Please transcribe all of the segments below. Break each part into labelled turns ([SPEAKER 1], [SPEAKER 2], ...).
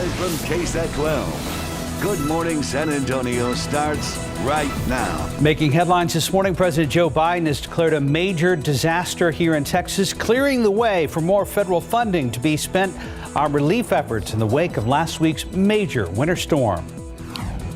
[SPEAKER 1] Live from KSAT 12. Good Morning San Antonio starts right now.
[SPEAKER 2] Making headlines this morning, President Joe Biden has declared a major disaster here in Texas, clearing the way for more federal funding to be spent on relief efforts in the wake of last week's major winter storm.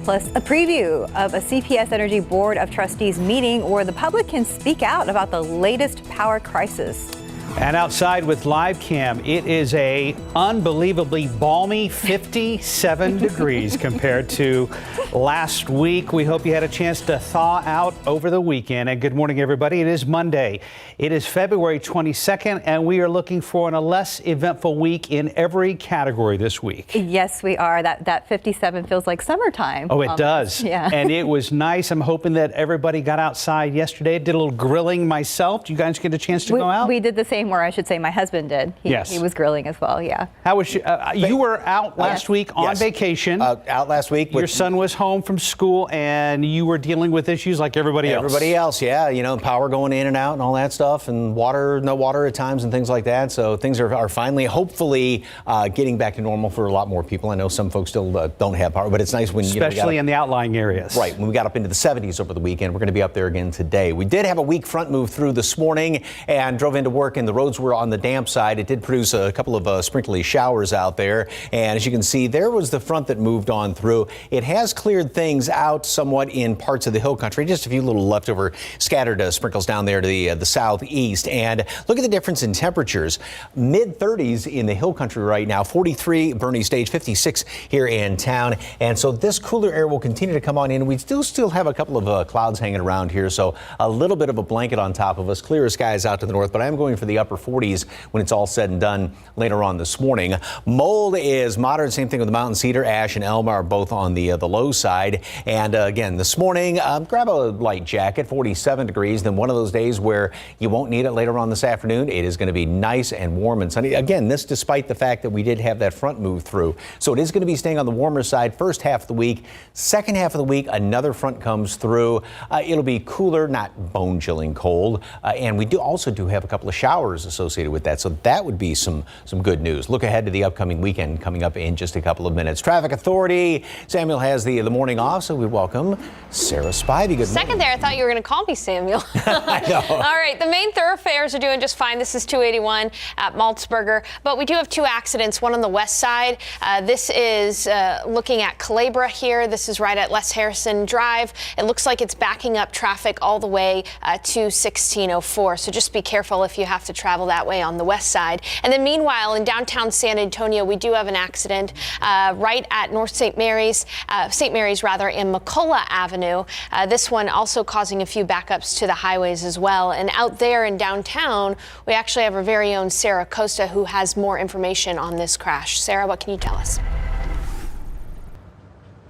[SPEAKER 3] Plus, a preview of a CPS Energy Board of Trustees meeting where the public can speak out about the latest power crisis.
[SPEAKER 2] And outside with live cam, it is a unbelievably balmy 57 degrees compared to last week. We hope you had a chance to thaw out over the weekend. And good morning, everybody. It is Monday. It is February 22nd, and we are looking for a less eventful week in every category this week.
[SPEAKER 3] Yes, we are. That 57 feels like summertime.
[SPEAKER 2] Oh, it does.
[SPEAKER 3] Yeah.
[SPEAKER 2] And it was nice. I'm hoping that everybody got outside yesterday. Did a little grilling myself. Did you guys get a chance to go out?
[SPEAKER 3] We did the same, or I should say my husband did. He was grilling as well, yeah.
[SPEAKER 2] How was you were out last week on vacation.
[SPEAKER 4] Out last week.
[SPEAKER 2] Your son was home from school, and you were dealing with issues like everybody else.
[SPEAKER 4] Everybody else, yeah. You know, power going in and out and all that stuff, and no water at times and things like that. So things are finally, hopefully, getting back to normal for a lot more people. I know some folks still don't have power, but it's nice when
[SPEAKER 2] especially in the outlying areas.
[SPEAKER 4] Right. When we got up into the 70s over the weekend, we're going to be up there again today. We did have a weak front move through this morning and drove into work, and the roads were on the damp side. It did produce a couple of sprinkly showers out there. And as you can see, there was the front that moved on through. It has cleared things out somewhat in parts of the hill country. Just a few little leftover scattered sprinkles down there to the southeast. And look at the difference in temperatures. Mid-30s in the hill country right now. 43 Bernie Stage, 56 here in town. And so this cooler air will continue to come on in. We still have a couple of clouds hanging around here. So a little bit of a blanket on top of us. Clearer skies out to the north. But I'm going for the upper 40s when it's all said and done later on this morning. Mold is moderate. Same thing with the mountain cedar. Ash and elm are both on the low side. And again, this morning, grab a light jacket, 47 degrees. Then one of those days where you won't need it later on this afternoon. It is going to be nice and warm and sunny. Again, this despite the fact that we did have that front move through. So it is going to be staying on the warmer side first half of the week. Second half of the week, another front comes through. It'll be cooler, not bone-chilling cold. And we also do have a couple of showers associated with that. So that would be some good news. Look ahead to the upcoming weekend coming up in just a couple of minutes. Traffic Authority. Samuel has the morning off, so we welcome Sarah Spivey. Good morning.
[SPEAKER 5] Second there, I thought you were going to call me Samuel.
[SPEAKER 4] I know.
[SPEAKER 5] All right, the main thoroughfares are doing just fine. This is 281 at Maltzberger, but we do have two accidents, one on the west side. This is looking at Calabria here. This is right at Les Harrison Drive. It looks like it's backing up traffic all the way to 1604, so just be careful if you have to travel that way on the west side. And then meanwhile, in downtown San Antonio, we do have an accident right at North St. Mary's in McCullough Avenue. This one also causing a few backups to the highways as well. And out there in downtown, we actually have our very own Sarah Costa, who has more information on this crash. Sarah, what can you tell us?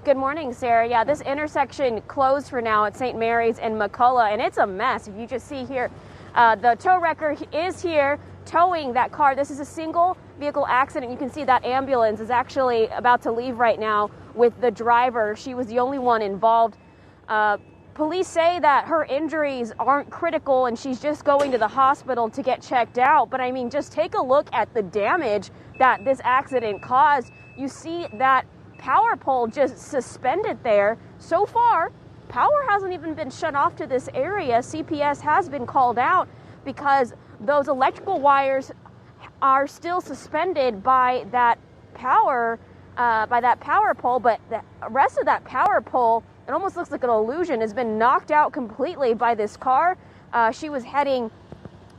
[SPEAKER 6] Good morning, Sarah. Yeah, this intersection closed for now at St. Mary's and McCullough, and it's a mess. If you just see here, the tow wrecker is here towing that car. This is a single vehicle accident. You can see that ambulance is actually about to leave right now with the driver. She was the only one involved. Police say that her injuries aren't critical and she's just going to the hospital to get checked out. But I mean, just take a look at the damage that this accident caused. You see that power pole just suspended there. So far, power hasn't even been shut off to this area. CPS has been called out because those electrical wires are still suspended by that power pole, but the rest of that power pole, it almost looks like an illusion, has been knocked out completely by this car.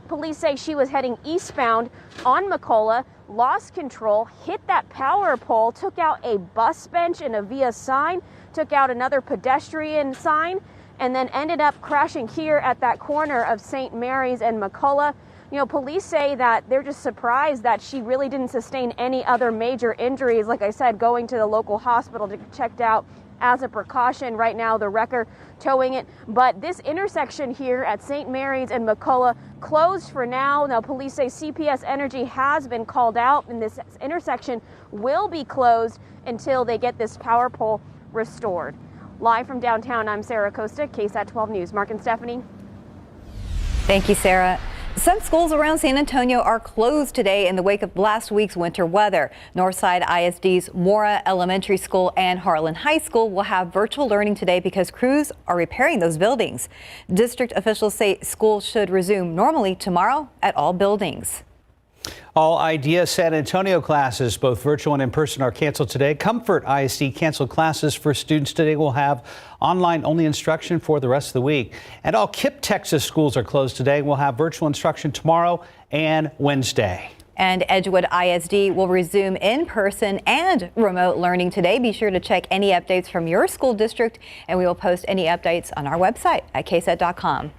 [SPEAKER 6] Police say she was heading eastbound on McCullough, lost control, hit that power pole, took out a bus bench and a via sign, took out another pedestrian sign, and then ended up crashing here at that corner of St. Mary's and McCullough. You know, police say that they're just surprised that she really didn't sustain any other major injuries. Like I said, going to the local hospital to get checked out as a precaution. Right now, the wrecker towing it. But this intersection here at St. Mary's and McCullough closed for now. Now, police say CPS Energy has been called out, and this intersection will be closed until they get this power pole restored. Live from downtown, I'm Sarah Costa, KSAT 12 News. Mark and Stephanie.
[SPEAKER 3] Thank you, Sarah. Some schools around San Antonio are closed today in the wake of last week's winter weather. Northside ISD's Mora Elementary School and Harlan High School will have virtual learning today because crews are repairing those buildings. District officials say school should resume normally tomorrow at all buildings.
[SPEAKER 2] All IDEA San Antonio classes, both virtual and in person, are canceled today. Comfort ISD canceled classes for students today. Will have online-only instruction for the rest of the week. And all KIPP Texas schools are closed today. We'll have virtual instruction tomorrow and Wednesday.
[SPEAKER 3] And Edgewood ISD will resume in-person and remote learning today. Be sure to check any updates from your school district, and we will post any updates on our website at KSAT.com.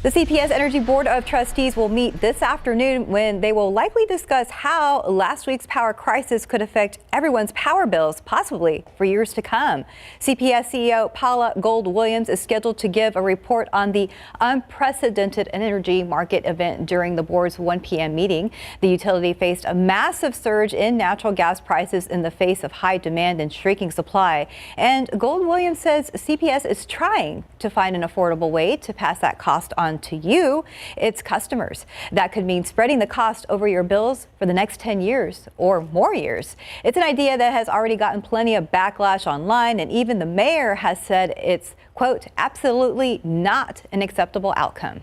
[SPEAKER 3] The CPS Energy Board of Trustees will meet this afternoon when they will likely discuss how last week's power crisis could affect everyone's power bills, possibly for years to come. CPS CEO Paula Gold-Williams is scheduled to give a report on the unprecedented energy market event during the board's 1 p.m. meeting. The utility faced a massive surge in natural gas prices in the face of high demand and shrinking supply. And Gold-Williams says CPS is trying to find an affordable way to pass that cost on to you, its customers. That could mean spreading the cost over your bills for the next 10 years or more years. It's an idea that has already gotten plenty of backlash online, and even the mayor has said it's, quote, absolutely not an acceptable outcome.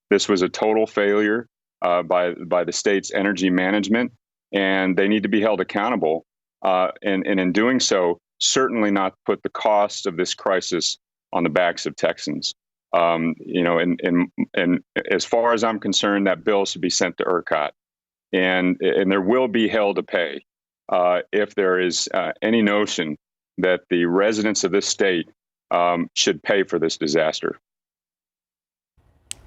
[SPEAKER 7] This was a total failure by the state's energy management, and they need to be held accountable. And in doing so, certainly not put the cost of this crisis on the backs of Texans. And as far as I'm concerned, that bill should be sent to ERCOT, and there will be hell to pay if there is any notion that the residents of this state should pay for this disaster.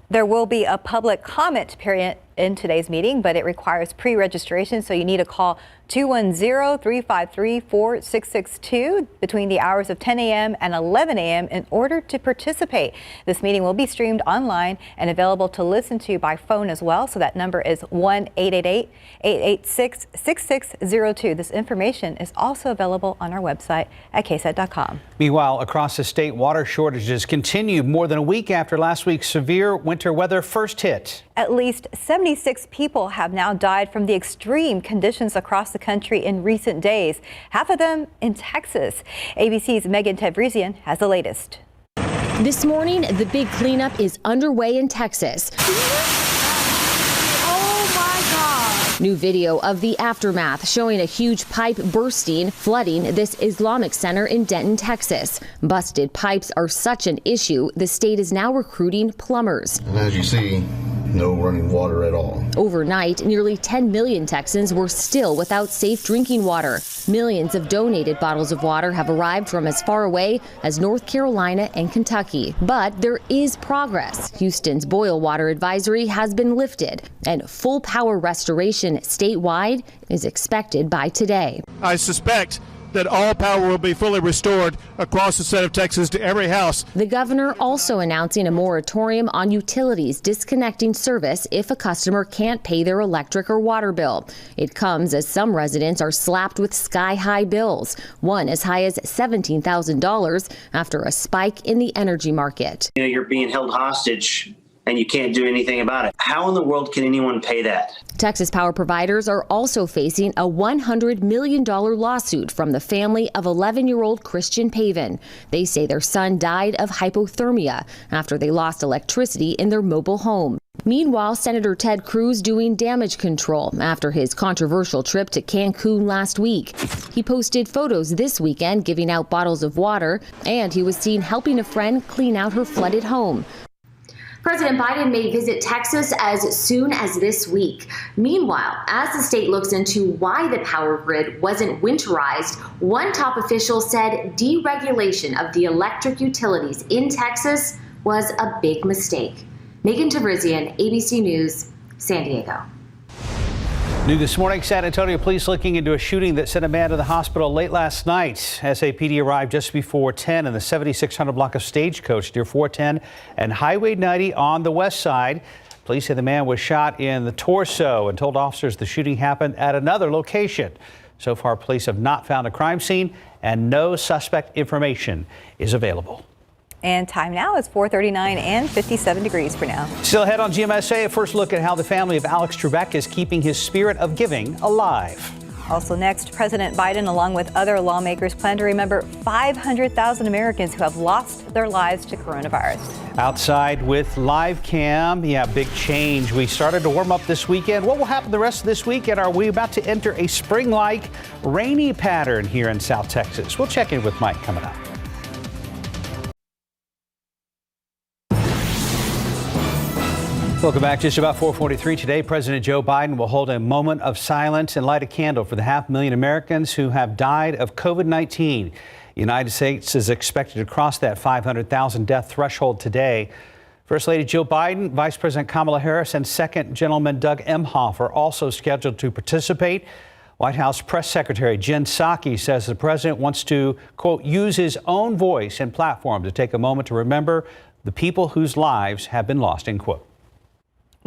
[SPEAKER 3] There will be a public comment period in today's meeting, but it requires pre-registration, so you need to call 210-353-4662 between the hours of 10 a.m. and 11 a.m. in order to participate. This meeting will be streamed online and available to listen to by phone as well, so that number is 1-888-886-6602. This information is also available on our website at KSAT.com.
[SPEAKER 2] Meanwhile, across the state, water shortages continue more than a week after last week's severe winter weather first hit.
[SPEAKER 3] At least 76 people have now died from the extreme conditions across the country in recent days, half of them in Texas. ABC's Megan Tevrizian has the latest.
[SPEAKER 8] This morning, the big cleanup is underway in Texas. New video of the aftermath showing a huge pipe bursting, flooding this Islamic center in Denton, Texas. Busted pipes are such an issue, the state is now recruiting plumbers.
[SPEAKER 9] And as you see, no running water at all.
[SPEAKER 8] Overnight, nearly 10 million Texans were still without safe drinking water. Millions of donated bottles of water have arrived from as far away as North Carolina and Kentucky. But there is progress. Houston's boil water advisory has been lifted, and full power restoration statewide is expected by today.
[SPEAKER 10] I suspect that all power will be fully restored across the state of Texas to every house.
[SPEAKER 8] The governor also announcing a moratorium on utilities disconnecting service if a customer can't pay their electric or water bill. It comes as some residents are slapped with sky-high bills, one as high as $17,000 after a spike in the energy market.
[SPEAKER 11] You know, you're being held hostage and you can't do anything about it. How in the world can anyone pay that?
[SPEAKER 8] Texas power providers are also facing a $100 million lawsuit from the family of 11-year-old Christian Pavin. They say their son died of hypothermia after they lost electricity in their mobile home. Meanwhile, Senator Ted Cruz doing damage control after his controversial trip to Cancun last week. He posted photos this weekend giving out bottles of water, and he was seen helping a friend clean out her flooded home.
[SPEAKER 12] President Biden may visit Texas as soon as this week. Meanwhile, as the state looks into why the power grid wasn't winterized, one top official said deregulation of the electric utilities in Texas was a big mistake. Megan Tevrizian, ABC News, San Diego.
[SPEAKER 2] New this morning, San Antonio police looking into a shooting that sent a man to the hospital late last night. SAPD arrived just before 10 in the 7600 block of Stagecoach near 410 and Highway 90 on the west side. Police say the man was shot in the torso and told officers the shooting happened at another location. So far, police have not found a crime scene and no suspect information is available.
[SPEAKER 3] And time now is 4:39 and 57 degrees for now.
[SPEAKER 2] Still ahead on GMSA, a first look at how the family of Alex Trebek is keeping his spirit of giving alive.
[SPEAKER 3] Also next, President Biden, along with other lawmakers, plan to remember 500,000 Americans who have lost their lives to coronavirus.
[SPEAKER 2] Outside with live cam, big change. We started to warm up this weekend. What will happen the rest of this weekend? Are we about to enter a spring-like rainy pattern here in South Texas? We'll check in with Mike coming up. Welcome back. Just about 4:43 today, President Joe Biden will hold a moment of silence and light a candle for the 500,000 Americans who have died of COVID-19. The United States is expected to cross that 500,000 death threshold today. First Lady Jill Biden, Vice President Kamala Harris, and Second Gentleman Doug Emhoff are also scheduled to participate. White House Press Secretary Jen Psaki says the president wants to, quote, use his own voice and platform to take a moment to remember the people whose lives have been lost, end quote.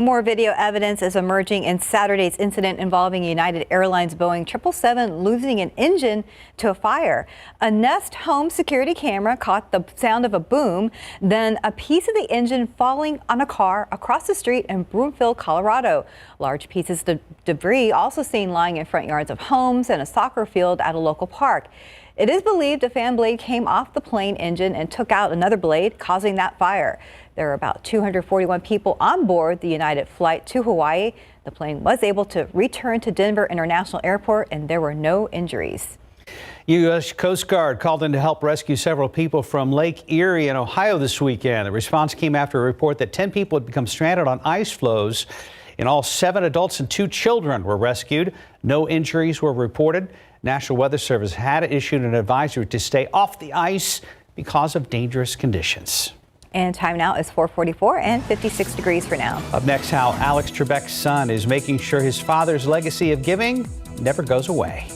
[SPEAKER 3] More video evidence is emerging in Saturday's incident involving United Airlines Boeing 777 losing an engine to a fire. A Nest home security camera caught the sound of a boom, then a piece of the engine falling on a car across the street in Broomfield, Colorado. Large pieces of debris also seen lying in front yards of homes and a soccer field at a local park. It is believed a fan blade came off the plane engine and took out another blade, causing that fire. There are about 241 people on board the United flight to Hawaii. The plane was able to return to Denver International Airport, and there were no injuries.
[SPEAKER 2] U.S. Coast Guard called in to help rescue several people from Lake Erie in Ohio this weekend. The response came after a report that 10 people had become stranded on ice floes. In all, 7 adults and 2 children were rescued. No injuries were reported. National Weather Service had issued an advisory to stay off the ice because of dangerous conditions.
[SPEAKER 3] And time now is 4:44 and 56 degrees for now.
[SPEAKER 2] Up next, how Alex Trebek's son is making sure his father's legacy of giving never goes away.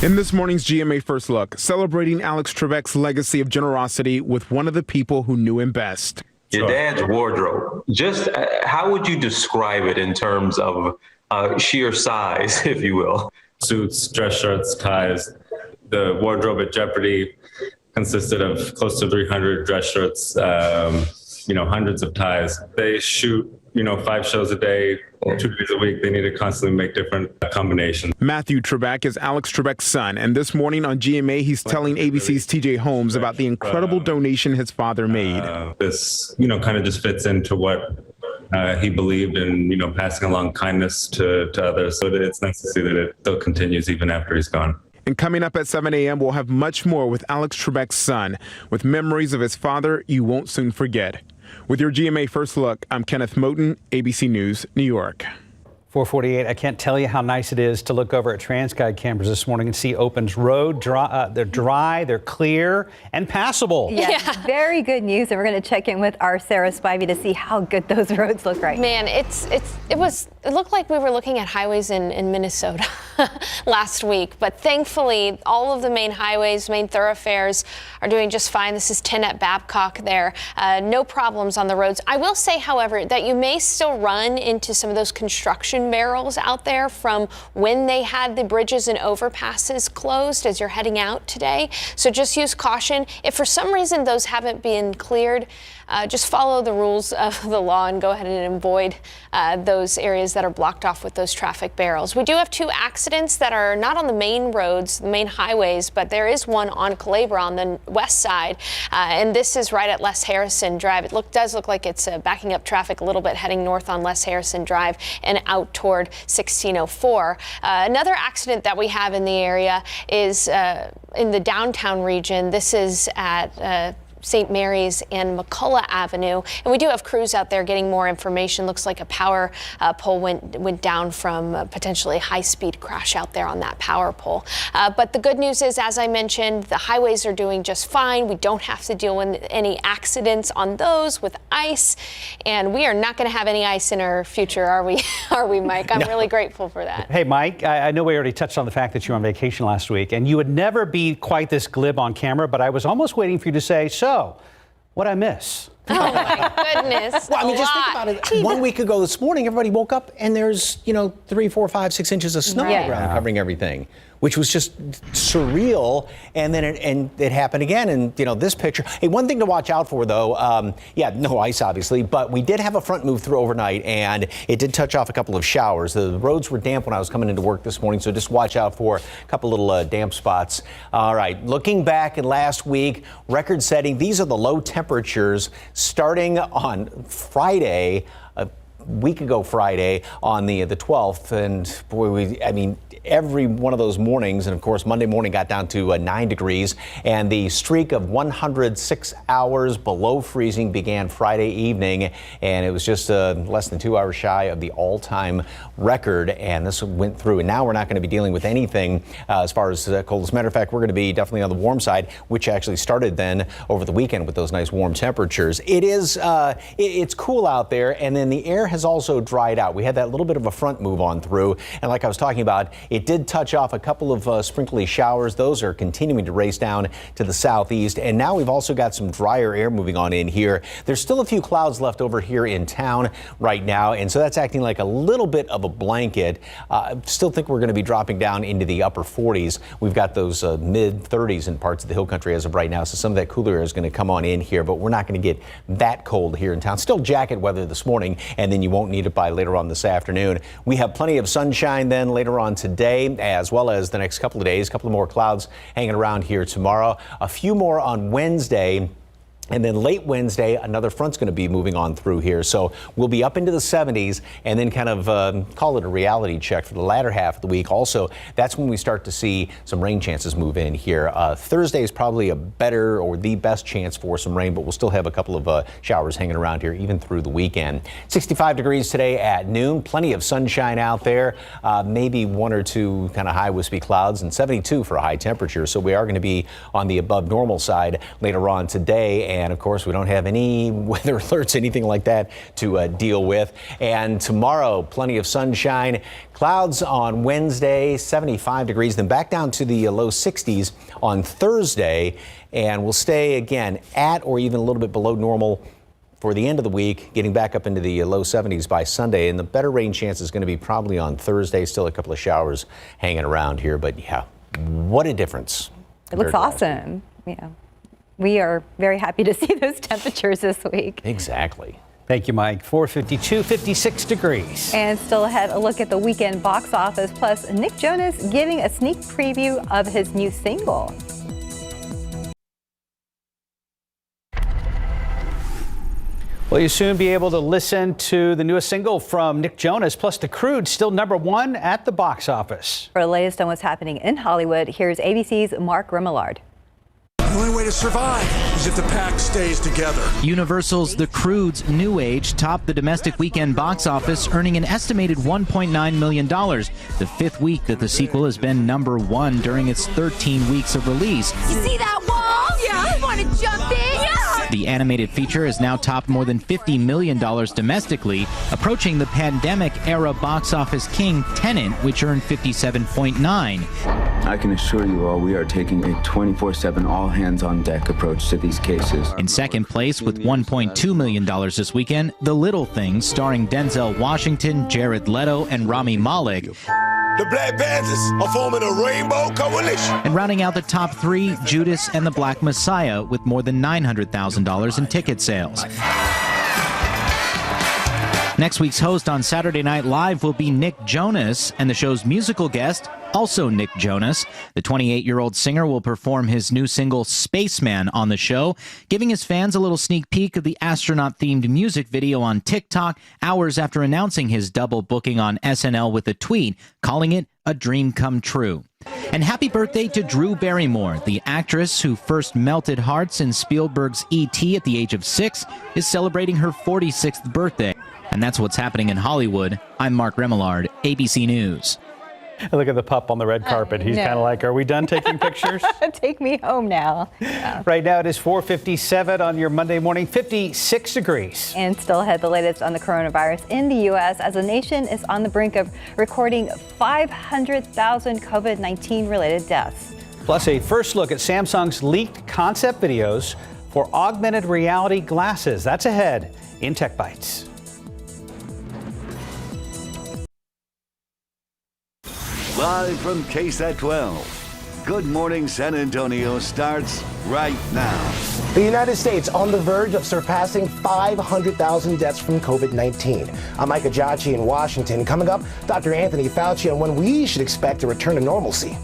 [SPEAKER 13] In this morning's GMA First Look, celebrating Alex Trebek's legacy of generosity with one of the people who knew him best.
[SPEAKER 14] Your dad's wardrobe, just how would you describe it in terms of sheer size, if you will?
[SPEAKER 15] Suits, dress shirts, ties. The wardrobe at Jeopardy consisted of close to 300 dress shirts, hundreds of ties. They shoot, 5 shows a day, 2 days a week. They need to constantly make different combinations.
[SPEAKER 13] Matthew Trebek is Alex Trebek's son, and this morning on GMA, he's telling ABC's TJ Holmes about the incredible donation his father made.
[SPEAKER 15] This, kind of just fits into what he believed in, passing along kindness to others. So it's nice to see that it still continues even after he's gone.
[SPEAKER 13] And coming up at 7 a.m., we'll have much more with Alex Trebek's son, with memories of his father you won't soon forget. With your GMA First Look, I'm Kenneth Moten, ABC News, New York.
[SPEAKER 2] 4:48. I can't tell you how nice it is to look over at TransGuide cameras this morning and see Open's road. They're dry, they're clear, and passable.
[SPEAKER 3] Yes, yeah. Very good news. And we're going to check in with our Sarah Spivey to see how good those roads look right now.
[SPEAKER 5] Man, it looked like we were looking at highways in Minnesota last week. But thankfully, all of the main highways, main thoroughfares are doing just fine. This is 10 at Babcock there. No problems on the roads. I will say, however, that you may still run into some of those construction barrels out there from when they had the bridges and overpasses closed as you're heading out today. So just use caution. If for some reason those haven't been cleared, just follow the rules of the law and go ahead and avoid those areas that are blocked off with those traffic barrels. We do have 2 accidents that are not on the main roads, the main highways, but there is one on Calabria on the west side, and this is right at Les Harrison Drive. It does look like it's backing up traffic a little bit heading north on Les Harrison Drive and out toward 1604. Another accident that we have in the area is in the downtown region. This is at St. Mary's and McCullough Avenue. And we do have crews out there getting more information. Looks like a power pole went down from potentially a high-speed crash out there on that power pole. But the good news is, as I mentioned, the highways are doing just fine. We don't have to deal with any accidents on those with ice. And we are not going to have any ice in our future, are we? Are we, Mike? I'm really grateful for that.
[SPEAKER 2] Hey, Mike, I know we already touched on the fact that you were on vacation last week, and you would never be quite this glib on camera, but I was almost waiting for you to say, so, what'd I miss?
[SPEAKER 4] Think
[SPEAKER 5] Oh
[SPEAKER 4] about
[SPEAKER 5] my goodness.
[SPEAKER 4] Well, I mean,
[SPEAKER 5] a
[SPEAKER 4] just think
[SPEAKER 5] lot.
[SPEAKER 4] about it. 1 week ago this morning, everybody woke up and there's, 3, 4, 5, 6 inches of snow on the ground covering everything, which was just surreal. And then it happened again. And, this picture. Hey, one thing to watch out for, though, no ice, obviously, but we did have a front move through overnight, and it did touch off a couple of showers. The roads were damp when I was coming into work this morning, so just watch out for a couple little damp spots. All right, looking back at last week, record setting, these are the low temperatures starting on Friday, a week ago Friday, on the 12th. And boy, every one of those mornings, and of course Monday morning got down to 9 degrees, and the streak of 106 hours below freezing began Friday evening, and it was just less than 2 hours shy of the all-time record, and this went through. And now we're not going to be dealing with anything as far as cold. As a matter of fact, we're going to be definitely on the warm side, which actually started then over the weekend with those nice warm temperatures. It's cool out there, and then the air has also dried out. We had that little bit of a front move on through, and like I was talking about, it did touch off a couple of sprinkly showers. Those are continuing to race down to the southeast. And now we've also got some drier air moving on in here. There's still a few clouds left over here in town right now. And so that's acting like a little bit of a blanket. Still think we're going to be dropping down into the upper 40s. We've got those mid 30s in parts of the hill country as of right now. So some of that cooler air is going to come on in here, but we're not going to get that cold here in town. Still jacket weather this morning, and then you won't need it by later on this afternoon. We have plenty of sunshine then later on today, as well as the next couple of days. A couple of more clouds hanging around here tomorrow. A few more on Wednesday. And then late Wednesday, another front's going to be moving on through here. So we'll be up into the 70s, and then kind of call it a reality check for the latter half of the week. Also, that's when we start to see some rain chances move in here. Thursday is probably a better or the best chance for some rain, but we'll still have a couple of showers hanging around here even through the weekend. 65 degrees today at noon. Plenty of sunshine out there. Maybe 1 or 2 kind of high wispy clouds, and 72 for a high temperature. So we are going to be on the above normal side later on today. And of course, we don't have any weather alerts, anything like that to deal with. And tomorrow, plenty of sunshine. Clouds on Wednesday, 75 degrees, then back down to the low 60s on Thursday. And we'll stay again at or even a little bit below normal for the end of the week, getting back up into the low 70s by Sunday. And the better rain chance is going to be probably on Thursday. Still a couple of showers hanging around here. But yeah, what a difference.
[SPEAKER 3] It looks awesome. Yeah. We are very happy to see those temperatures this week.
[SPEAKER 4] Exactly.
[SPEAKER 2] Thank you, Mike. 452, 56 degrees.
[SPEAKER 3] And still ahead, a look at the weekend box office, plus Nick Jonas giving a sneak preview of his new single.
[SPEAKER 2] Well, you'll soon be able to listen to the newest single from Nick Jonas, plus The Croods, still #1 at the box office.
[SPEAKER 3] For the latest on what's happening in Hollywood, here's ABC's Mark Remillard.
[SPEAKER 16] The only way to survive is if the pack stays together.
[SPEAKER 17] Universal's The Croods New Age topped the domestic weekend box office, earning an estimated $1.9 million, the 5th week that the sequel has been #1 during its 13 weeks of release.
[SPEAKER 18] You see that wall? Yeah, I want to jump in. Yeah.
[SPEAKER 17] The animated feature has now topped more than $50 million domestically, approaching the pandemic-era box office king Tenet, which earned $57.9.
[SPEAKER 19] I can assure you all we are taking a 24/7 all-hands-on-deck approach to these cases.
[SPEAKER 17] In second place with $1.2 million this weekend, The Little Things, starring Denzel Washington, Jared Leto, and Rami Malek.
[SPEAKER 16] The Black Panthers are forming a rainbow coalition.
[SPEAKER 17] And rounding out the top 3, Judas and the Black Messiah, with more than $900,000 in ticket sales. Next week's host on Saturday Night Live will be Nick Jonas, and the show's musical guest, also Nick Jonas. The 28-year-old singer will perform his new single, Spaceman, on the show, giving his fans a little sneak peek of the astronaut-themed music video on TikTok hours after announcing his double booking on SNL with a tweet, calling it a dream come true. And happy birthday to Drew Barrymore, the actress who first melted hearts in Spielberg's E.T. at the age of 6, is celebrating her 46th birthday. And that's what's happening in Hollywood. I'm Mark Remillard, ABC News.
[SPEAKER 2] Look at the pup on the red carpet. He's kind of like, are we done taking pictures?
[SPEAKER 3] Take me home now. Yeah.
[SPEAKER 2] Right now it is 4:57 on your Monday morning, 56 degrees.
[SPEAKER 3] And still ahead, the latest on the coronavirus in the U.S. as the nation is on the brink of recording 500,000 COVID-19 related deaths.
[SPEAKER 2] Plus a first look at Samsung's leaked concept videos for augmented reality glasses. That's ahead in Tech Bites.
[SPEAKER 1] Live from KSAT 12. Good Morning San Antonio starts right now.
[SPEAKER 20] The United States on the verge of surpassing 500,000 deaths from COVID-19. I'm Micah Jachi in Washington. Coming up, Dr. Anthony Fauci on when we should expect a return to normalcy.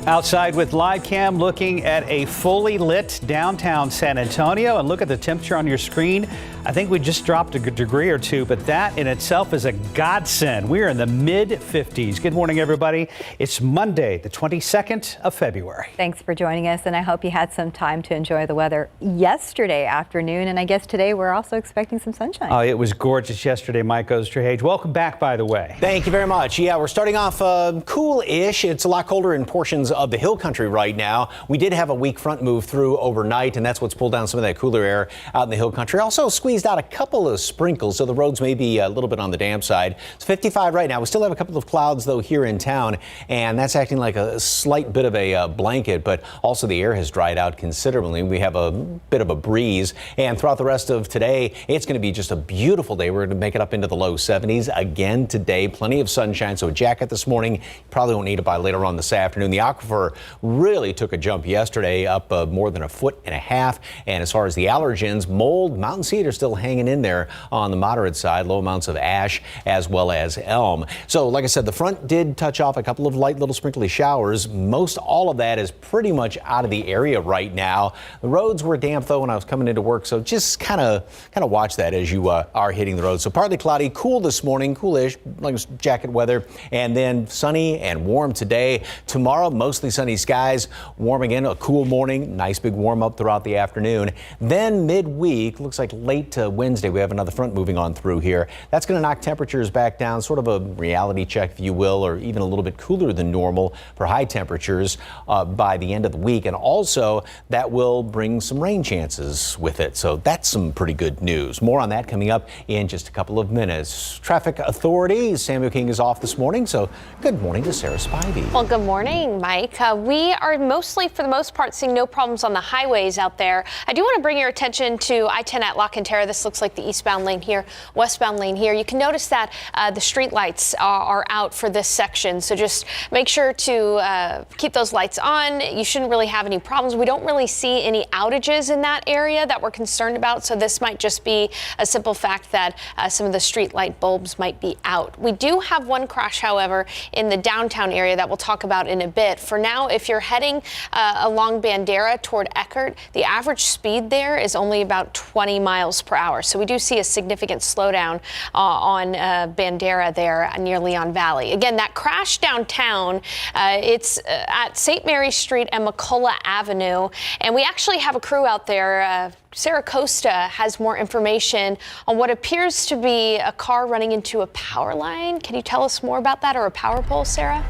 [SPEAKER 2] Outside with live cam looking at a fully lit downtown San Antonio, and look at the temperature on your screen. I think we just dropped a degree or two, but that in itself is a godsend. We're in the mid 50s. Good morning, everybody. It's Monday, the 22nd of February.
[SPEAKER 3] Thanks for joining us, and I hope you had some time to enjoy the weather yesterday afternoon, and I guess today we're also expecting some sunshine.
[SPEAKER 2] Oh, it was gorgeous yesterday, Mike Osterhage. Welcome back, by the way.
[SPEAKER 4] Thank you very much. Yeah, we're starting off cool-ish. It's a lot colder in portions of the hill country right now. We did have a weak front move through overnight, and that's what's pulled down some of that cooler air out in the hill country. Also squeezed out a couple of sprinkles, so the roads may be a little bit on the damp side. It's 55 right now. We still have a couple of clouds, though, here in town, and that's acting like a slight bit of a blanket, but also the air has dried out considerably. We have a bit of a breeze, and throughout the rest of today, it's going to be just a beautiful day. We're going to make it up into the low 70s again today. Plenty of sunshine, so a jacket this morning. You probably won't need it by later on this afternoon. The aquifer really took a jump yesterday, up more than 1.5 feet. And as far as the allergens, mold, mountain cedar still hanging in there on the moderate side, low amounts of ash as well as elm. So like I said, the front did touch off a couple of light little sprinkly showers. Most all of that is pretty much out of the area right now. The roads were damp though when I was coming into work, so just kind of watch that as you are hitting the road. So partly cloudy, cool this morning, coolish, like jacket weather, and then sunny and warm today. Tomorrow, mostly sunny skies, warm again, a cool morning, nice big warm up throughout the afternoon. Then midweek, looks like late to Wednesday, we have another front moving on through here. That's going to knock temperatures back down, sort of a reality check, if you will, or even a little bit cooler than normal for high temperatures by the end of the week. And also that will bring some rain chances with it. So that's some pretty good news. More on that coming up in just a couple of minutes. Traffic authority, Samuel King is off this morning. So good morning to Sarah Spivey.
[SPEAKER 5] Well, good morning, Mike. We are mostly, for the most part, seeing no problems on the highways out there. I do want to bring your attention to I-10 at La Cantera. This looks like the eastbound lane here, westbound lane here. You can notice that the street lights are out for this section. So just make sure to keep those lights on. You shouldn't really have any problems. We don't really see any outages in that area that we're concerned about. So this might just be a simple fact that some of the street light bulbs might be out. We do have one crash, however, in the downtown area that we'll talk about in a bit. For now, if you're heading along Bandera toward Eckerd, the average speed there is only about 20 miles per hour. So we do see a significant slowdown on Bandera there near Leon Valley. Again, that crash downtown, it's at St. Mary's Street and McCullough Avenue. And we actually have a crew out there. Sarah Costa has more information on what appears to be a car running into a power line. Can you tell us more about that, or a power pole, Sarah?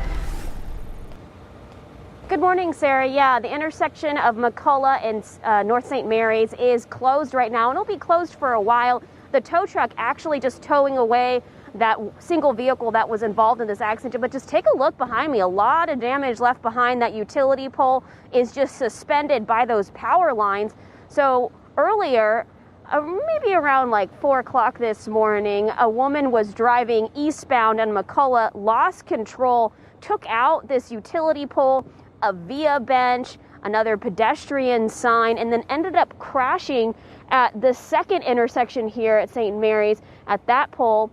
[SPEAKER 6] Good morning, Sarah. Yeah, the intersection of McCullough and North St. Mary's is closed right now, and it'll be closed for a while. The tow truck actually just towing away that single vehicle that was involved in this accident. But just take a look behind me. A lot of damage left behind. That utility pole is just suspended by those power lines. So earlier, maybe around like 4 o'clock this morning, a woman was driving eastbound on McCullough, lost control, took out this utility pole, a via bench, another pedestrian sign, and then ended up crashing at the second intersection here at St. Mary's. At that pole,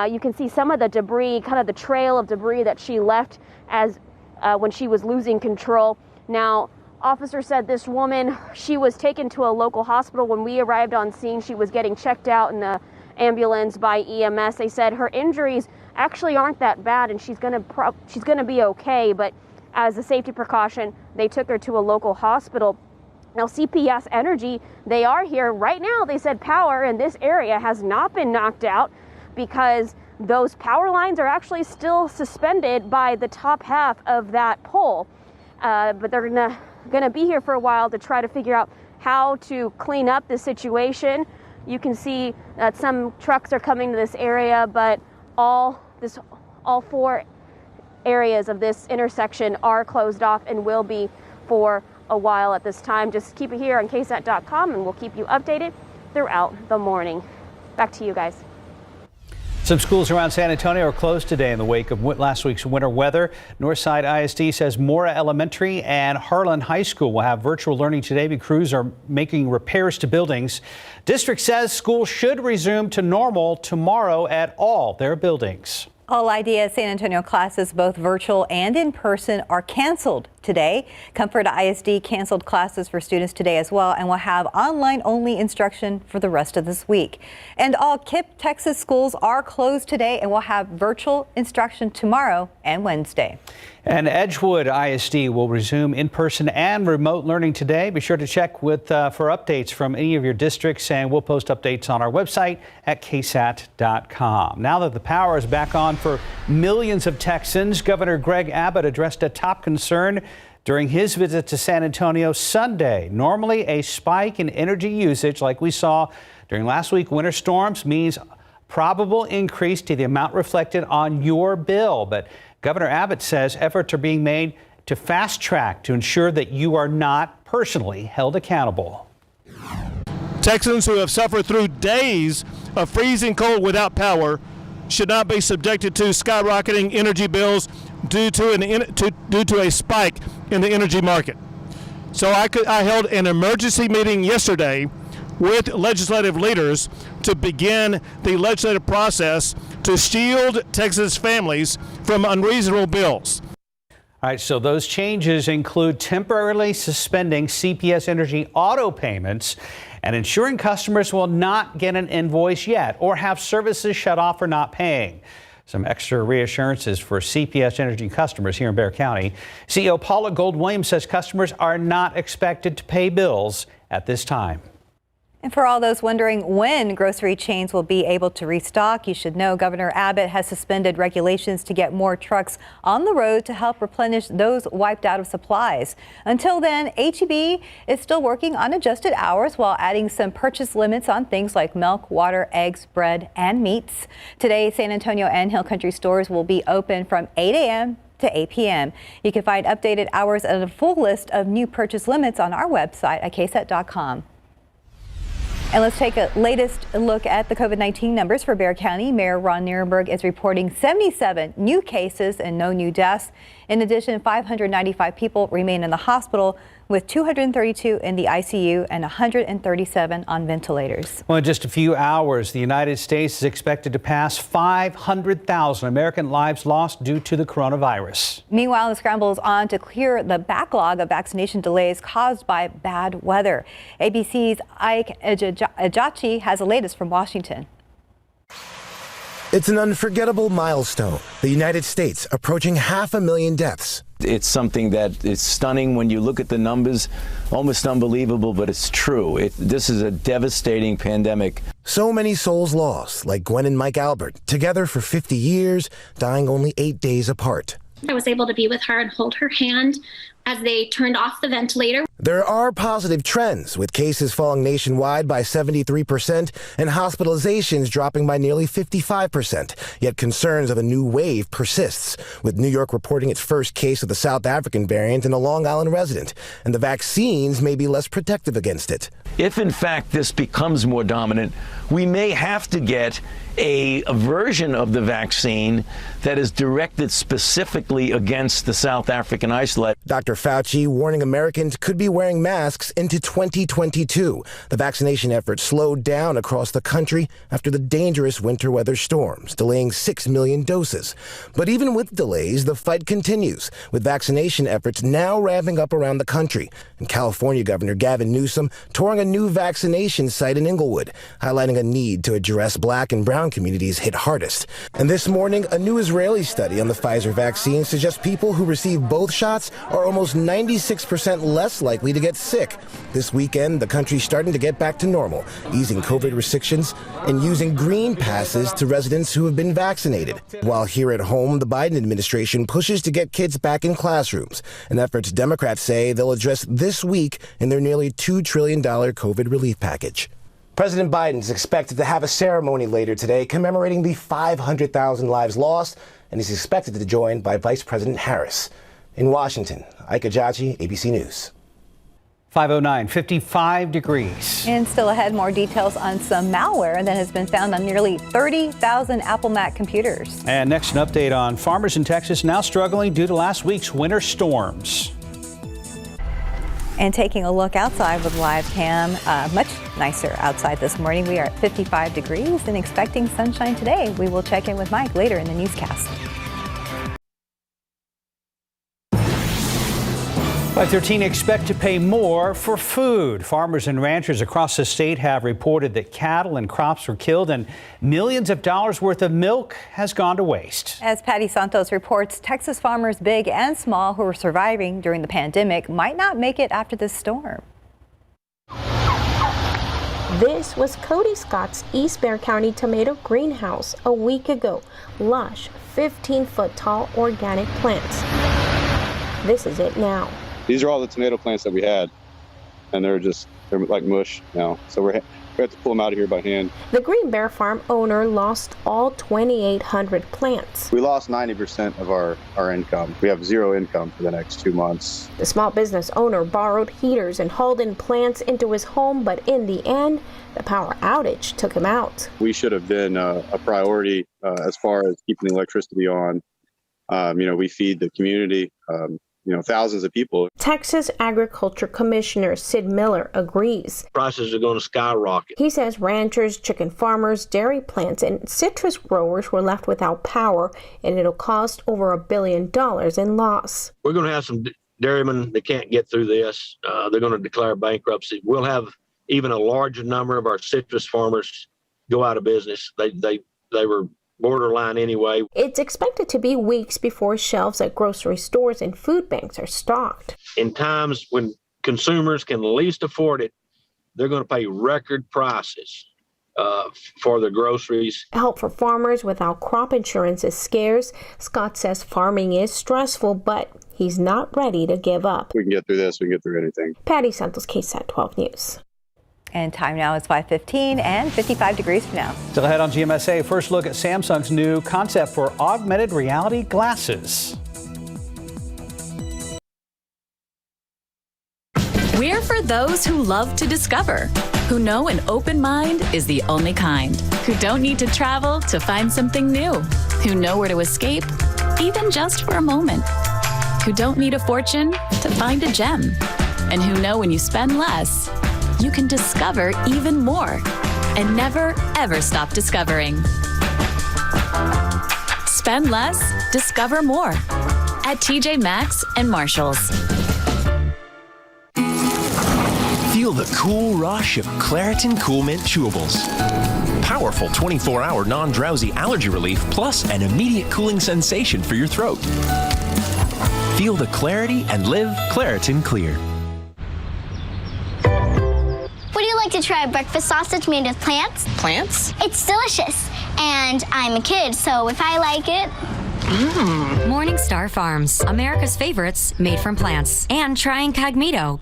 [SPEAKER 6] you can see some of the debris, kind of the trail of debris that she left as when she was losing control. Now, officer said this woman, she was taken to a local hospital. When we arrived on scene, she was getting checked out in the ambulance by EMS. They said her injuries actually aren't that bad, and she's gonna be okay. But as a safety precaution, they took her to a local hospital. Now, CPS Energy, they are here right now. They said power in this area has not been knocked out because those power lines are actually still suspended by the top half of that pole. But they're gonna be here for a while to try to figure out how to clean up the situation. You can see that some trucks are coming to this area, but all 4 areas of this intersection are closed off and will be for a while at this time. Just keep it here on KSAT.com and we'll keep you updated throughout the morning. Back to you guys.
[SPEAKER 2] Some schools around San Antonio are closed today in the wake of last week's winter weather. Northside ISD says Mora Elementary and Harlan High School will have virtual learning today because crews are making repairs to buildings. District says schools should resume to normal tomorrow at all their buildings.
[SPEAKER 3] All IDS San Antonio classes, both virtual and in person, are canceled today. Comfort ISD canceled classes for students today as well and will have online-only instruction for the rest of this week. And all KIPP Texas schools are closed today and will have virtual instruction tomorrow and Wednesday.
[SPEAKER 2] And Edgewood ISD will resume in-person and remote learning today. Be sure to check for updates from any of your districts, and we'll post updates on our website at KSAT.com. Now that the power is back on for millions of Texans, Governor Greg Abbott addressed a top concern during his visit to San Antonio Sunday. Normally, a spike in energy usage like we saw during last week's winter storms means probable increase to the amount reflected on your bill. But Governor Abbott says efforts are being made to fast track to ensure that you are not personally held accountable.
[SPEAKER 10] Texans who have suffered through days of freezing cold without power should not be subjected to skyrocketing energy bills due to a spike in the energy market. So I held an emergency meeting yesterday with legislative leaders to begin the legislative process to shield Texas families from unreasonable bills.
[SPEAKER 2] All right, so those changes include temporarily suspending CPS Energy auto payments and ensuring customers will not get an invoice yet or have services shut off for not paying. Some extra reassurances for CPS Energy customers here in Bexar County. CEO Paula Gold-Williams says customers are not expected to pay bills at this time.
[SPEAKER 3] And for all those wondering when grocery chains will be able to restock, you should know Governor Abbott has suspended regulations to get more trucks on the road to help replenish those wiped out of supplies. Until then, H-E-B is still working on adjusted hours while adding some purchase limits on things like milk, water, eggs, bread, and meats. Today, San Antonio and Hill Country stores will be open from 8 a.m. to 8 p.m. You can find updated hours and a full list of new purchase limits on our website at KSAT.com. And let's take a latest look at the COVID-19 numbers for Bexar County. Mayor Ron Nirenberg is reporting 77 new cases and no new deaths. In addition, 595 people remain in the hospital, with 232 in the ICU and 137 on ventilators.
[SPEAKER 2] Well, in just a few hours, the United States is expected to pass 500,000 American lives lost due to the coronavirus.
[SPEAKER 3] Meanwhile, the scramble is on to clear the backlog of vaccination delays caused by bad weather. ABC's Ike Ejachi has the latest from Washington.
[SPEAKER 20] It's an unforgettable milestone. The United States approaching 500,000 deaths.
[SPEAKER 21] It's something that is stunning when you look at the numbers, almost unbelievable, but it's true. This is a devastating pandemic.
[SPEAKER 20] So many souls lost, like Gwen and Mike Albert, together for 50 years, dying only 8 days apart.
[SPEAKER 22] I was able to be with her and hold her hand as they turned off the ventilator.
[SPEAKER 20] There are positive trends, with cases falling nationwide by 73% and hospitalizations dropping by nearly 55%. Yet concerns of a new wave persists, with New York reporting its first case of the South African variant in a Long Island resident, and the vaccines may be less protective against it.
[SPEAKER 21] If in fact this becomes more dominant, we may have to get a version of the vaccine that is directed specifically against the South African isolate.
[SPEAKER 20] Dr. Fauci warning Americans could be wearing masks into 2022. The vaccination effort slowed down across the country after the dangerous winter weather storms, delaying 6 million doses. But even with delays, the fight continues, with vaccination efforts now ramping up around the country. And California Governor Gavin Newsom touring a new vaccination site in Inglewood, highlighting a need to address Black and brown communities hit hardest. And this morning, a new Israeli study on the Pfizer vaccine suggests people who receive both shots are almost 96% less likely to get sick. This weekend, the country's starting to get back to normal, easing COVID restrictions and using green passes to residents who have been vaccinated. While here at home, the Biden administration pushes to get kids back in classrooms, an effort Democrats say they'll address this week in their nearly $2 trillion COVID relief package. President Biden is expected to have a ceremony later today commemorating the 500,000 lives lost, and he's expected to be joined by Vice President Harris. In Washington, Ike Ejachi, ABC News.
[SPEAKER 2] 509, 55 degrees.
[SPEAKER 3] And still ahead, more details on some malware that has been found on nearly 30,000 Apple Mac computers.
[SPEAKER 2] And next, an update on farmers in Texas now struggling due to last week's winter storms.
[SPEAKER 3] And taking a look outside with live cam, much nicer outside this morning. We are at 55 degrees and expecting sunshine today. We will check in with Mike later in the newscast.
[SPEAKER 2] 513 expect to pay more for food. Farmers and ranchers across the state have reported that cattle and crops were killed and millions of dollars worth of milk has gone to waste.
[SPEAKER 3] As Patty Santos reports, Texas farmers big and small who were surviving during the pandemic might not make it after this storm.
[SPEAKER 7] This was Cody Scott's East Bexar County tomato greenhouse a week ago. Lush, 15-foot tall organic plants. This is it now.
[SPEAKER 9] These are all the tomato plants that we had, and they're like mush now. So we have to pull them out of here by hand.
[SPEAKER 7] The Green Bear Farm owner lost all 2,800 plants.
[SPEAKER 9] We lost 90% of our income. We have zero income for the next 2 months.
[SPEAKER 7] The small business owner borrowed heaters and hauled in plants into his home, but in the end, the power outage took him out.
[SPEAKER 9] We should have been a priority as far as keeping the electricity on. We feed the community. Thousands of people.
[SPEAKER 7] Texas Agriculture Commissioner Sid Miller agrees.
[SPEAKER 23] Prices are going to skyrocket.
[SPEAKER 7] He says ranchers, chicken farmers, dairy plants, and citrus growers were left without power, and it'll cost over $1 billion in loss.
[SPEAKER 23] We're going to have some dairymen that can't get through this. They're going to declare bankruptcy. We'll have even a larger number of our citrus farmers go out of business. They were borderline anyway.
[SPEAKER 7] It's expected to be weeks before shelves at grocery stores and food banks are stocked.
[SPEAKER 23] In times when consumers can least afford it, they're going to pay record prices for their groceries.
[SPEAKER 7] Help for farmers without crop insurance is scarce. Scott says farming is stressful, but he's not ready to give up.
[SPEAKER 9] We can get through this. We can get through anything.
[SPEAKER 7] Patty Santos, KSAT 12 News.
[SPEAKER 3] And time now is 5:15 and 55 degrees for now.
[SPEAKER 2] Still ahead on GMSA, first look at Samsung's new concept for augmented reality glasses.
[SPEAKER 24] We're for those who love to discover, who know an open mind is the only kind, who don't need to travel to find something new, who know where to escape, even just for a moment, who don't need a fortune to find a gem, and who know when you spend less, you can discover even more and never, ever stop discovering. Spend less, discover more at TJ Maxx and Marshalls.
[SPEAKER 25] Feel the cool rush of Claritin Cool Mint Chewables. Powerful 24-hour non-drowsy allergy relief plus an immediate cooling sensation for your throat. Feel the clarity and live Claritin Clear.
[SPEAKER 26] Would you like to try a breakfast sausage made with plants?
[SPEAKER 27] Plants?
[SPEAKER 26] It's delicious. And I'm a kid, so if I like it...
[SPEAKER 27] Morningstar Farms, America's favorites made from plants. And try Incognito.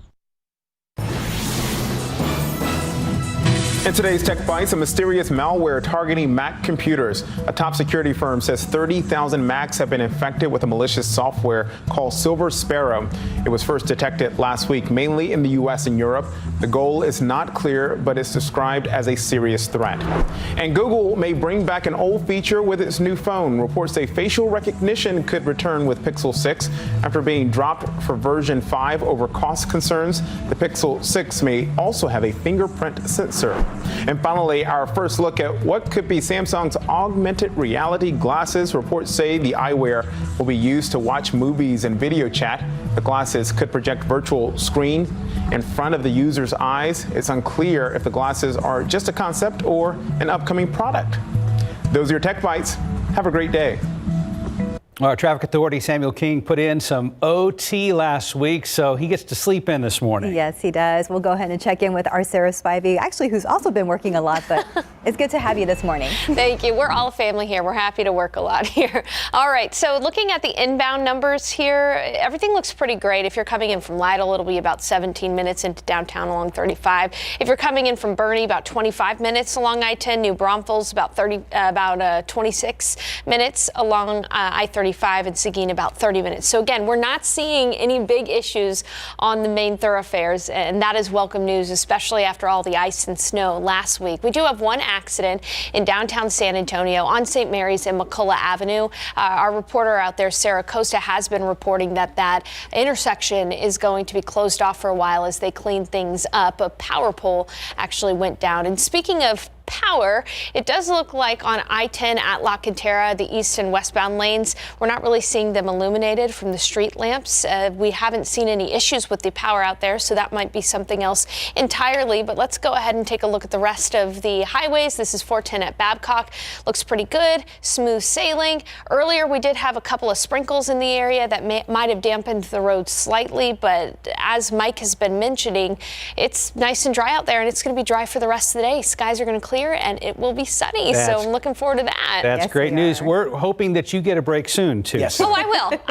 [SPEAKER 13] In today's Tech Bites, a mysterious malware targeting Mac computers. A top security firm says 30,000 Macs have been infected with a malicious software called Silver Sparrow. It was first detected last week, mainly in the U.S. and Europe. The goal is not clear, but it's described as a serious threat. And Google may bring back an old feature with its new phone. Reports say facial recognition could return with Pixel 6 after being dropped for version 5 over cost concerns. The Pixel 6 may also have a fingerprint sensor. And finally, our first look at what could be Samsung's augmented reality glasses. Reports say the eyewear will be used to watch movies and video chat. The glasses could project virtual screen in front of the user's eyes. It's unclear if the glasses are just a concept or an upcoming product. Those are your Tech Bites. Have a great day.
[SPEAKER 2] Our traffic authority, Samuel King, put in some OT last week, so he gets to sleep in this morning.
[SPEAKER 3] Yes, he does. We'll go ahead and check in with our Sarah Spivey, actually, who's also been working a lot, but it's good to have you this morning.
[SPEAKER 5] Thank you. We're all family here. We're happy to work a lot here. All right, so looking at the inbound numbers here, everything looks pretty great. If you're coming in from Lytle, it'll be about 17 minutes into downtown along 35. If you're coming in from Bernie, about 25 minutes along I-10. New Braunfels, about 26 minutes along I-35. 35 and Seguin about 30 minutes. So again, we're not seeing any big issues on the main thoroughfares, and that is welcome news, especially after all the ice and snow last week. We do have one accident in downtown San Antonio on St. Mary's and McCullough Avenue. Our reporter out there, Sarah Costa, has been reporting that intersection is going to be closed off for a while as they clean things up. A power pole actually went down. And speaking of power, it does look like on I-10 at La Cantera, the east and westbound lanes, we're not really seeing them illuminated from the street lamps. We haven't seen any issues with the power out there, so that might be something else entirely. But let's go ahead and take a look at the rest of the highways. This is 410 at Babcock. Looks pretty good. Smooth sailing. Earlier, we did have a couple of sprinkles in the area that might have dampened the road slightly, but as Mike has been mentioning, it's nice and dry out there, and it's going to be dry for the rest of the day. Skies are going to clear and it will be sunny, so I'm looking forward to that.
[SPEAKER 2] That's great news. We're hoping that you get a break soon, too.
[SPEAKER 5] Yes. Oh, I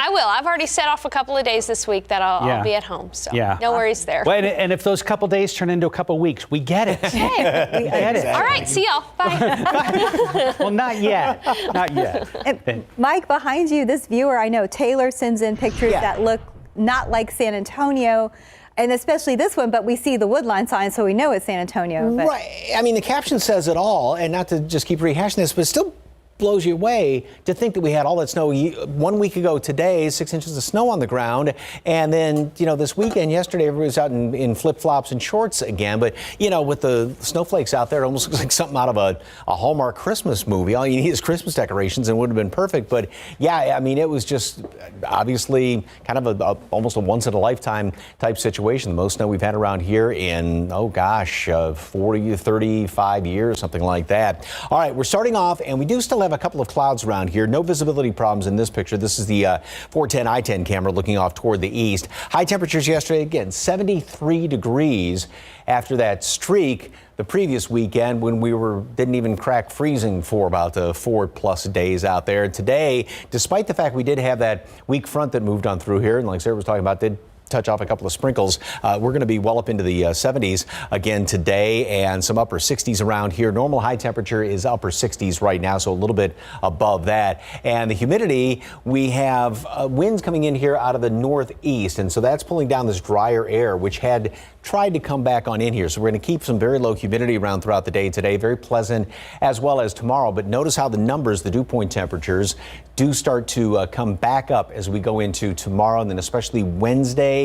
[SPEAKER 5] will. I've already set off a couple of days this week that I'll be at home, so no worries there.
[SPEAKER 2] Well, and if those couple days turn into a couple weeks, we get it.
[SPEAKER 5] Hey,
[SPEAKER 2] we get it.
[SPEAKER 5] All right, see y'all. Bye.
[SPEAKER 2] Well, not yet. Not yet.
[SPEAKER 3] And Mike, behind you, this viewer, I know Taylor sends in pictures that look not like San Antonio. And especially this one, but we see the Woodline sign, so we know it's San Antonio. But.
[SPEAKER 4] Right. I mean, the caption says it all, and not to just keep rehashing this, but it still blows you away to think that we had all that snow 1 week ago today, 6 inches of snow on the ground. And then, this weekend, yesterday, everybody was out in flip-flops and shorts again. But, with the snowflakes out there, it almost looks like something out of a Hallmark Christmas movie. All you need is Christmas decorations and it would have been perfect. But, yeah, I mean, it was just obviously kind of almost a once-in-a-lifetime type situation. The most snow we've had around here in, 40 to 35 years, something like that. All right, we're starting off, and we do still have a couple of clouds around here. No visibility problems in this picture. This is the 410 I-10 camera looking off toward the east. High temperatures yesterday, again, 73 degrees after that streak the previous weekend when we didn't even crack freezing for about 4+ days out there. Today, despite the fact we did have that weak front that moved on through here, and like Sarah was talking about, did touch off a couple of sprinkles. We're going to be well up into the 70s again today and some upper 60s around here. Normal high temperature is upper 60s right now, so a little bit above that. And the humidity, we have winds coming in here out of the northeast, and so that's pulling down this drier air, which had tried to come back on in here. So we're going to keep some very low humidity around throughout the day today, very pleasant as well as tomorrow. But notice how the numbers, the dew point temperatures, do start to come back up as we go into tomorrow, and then especially Wednesday,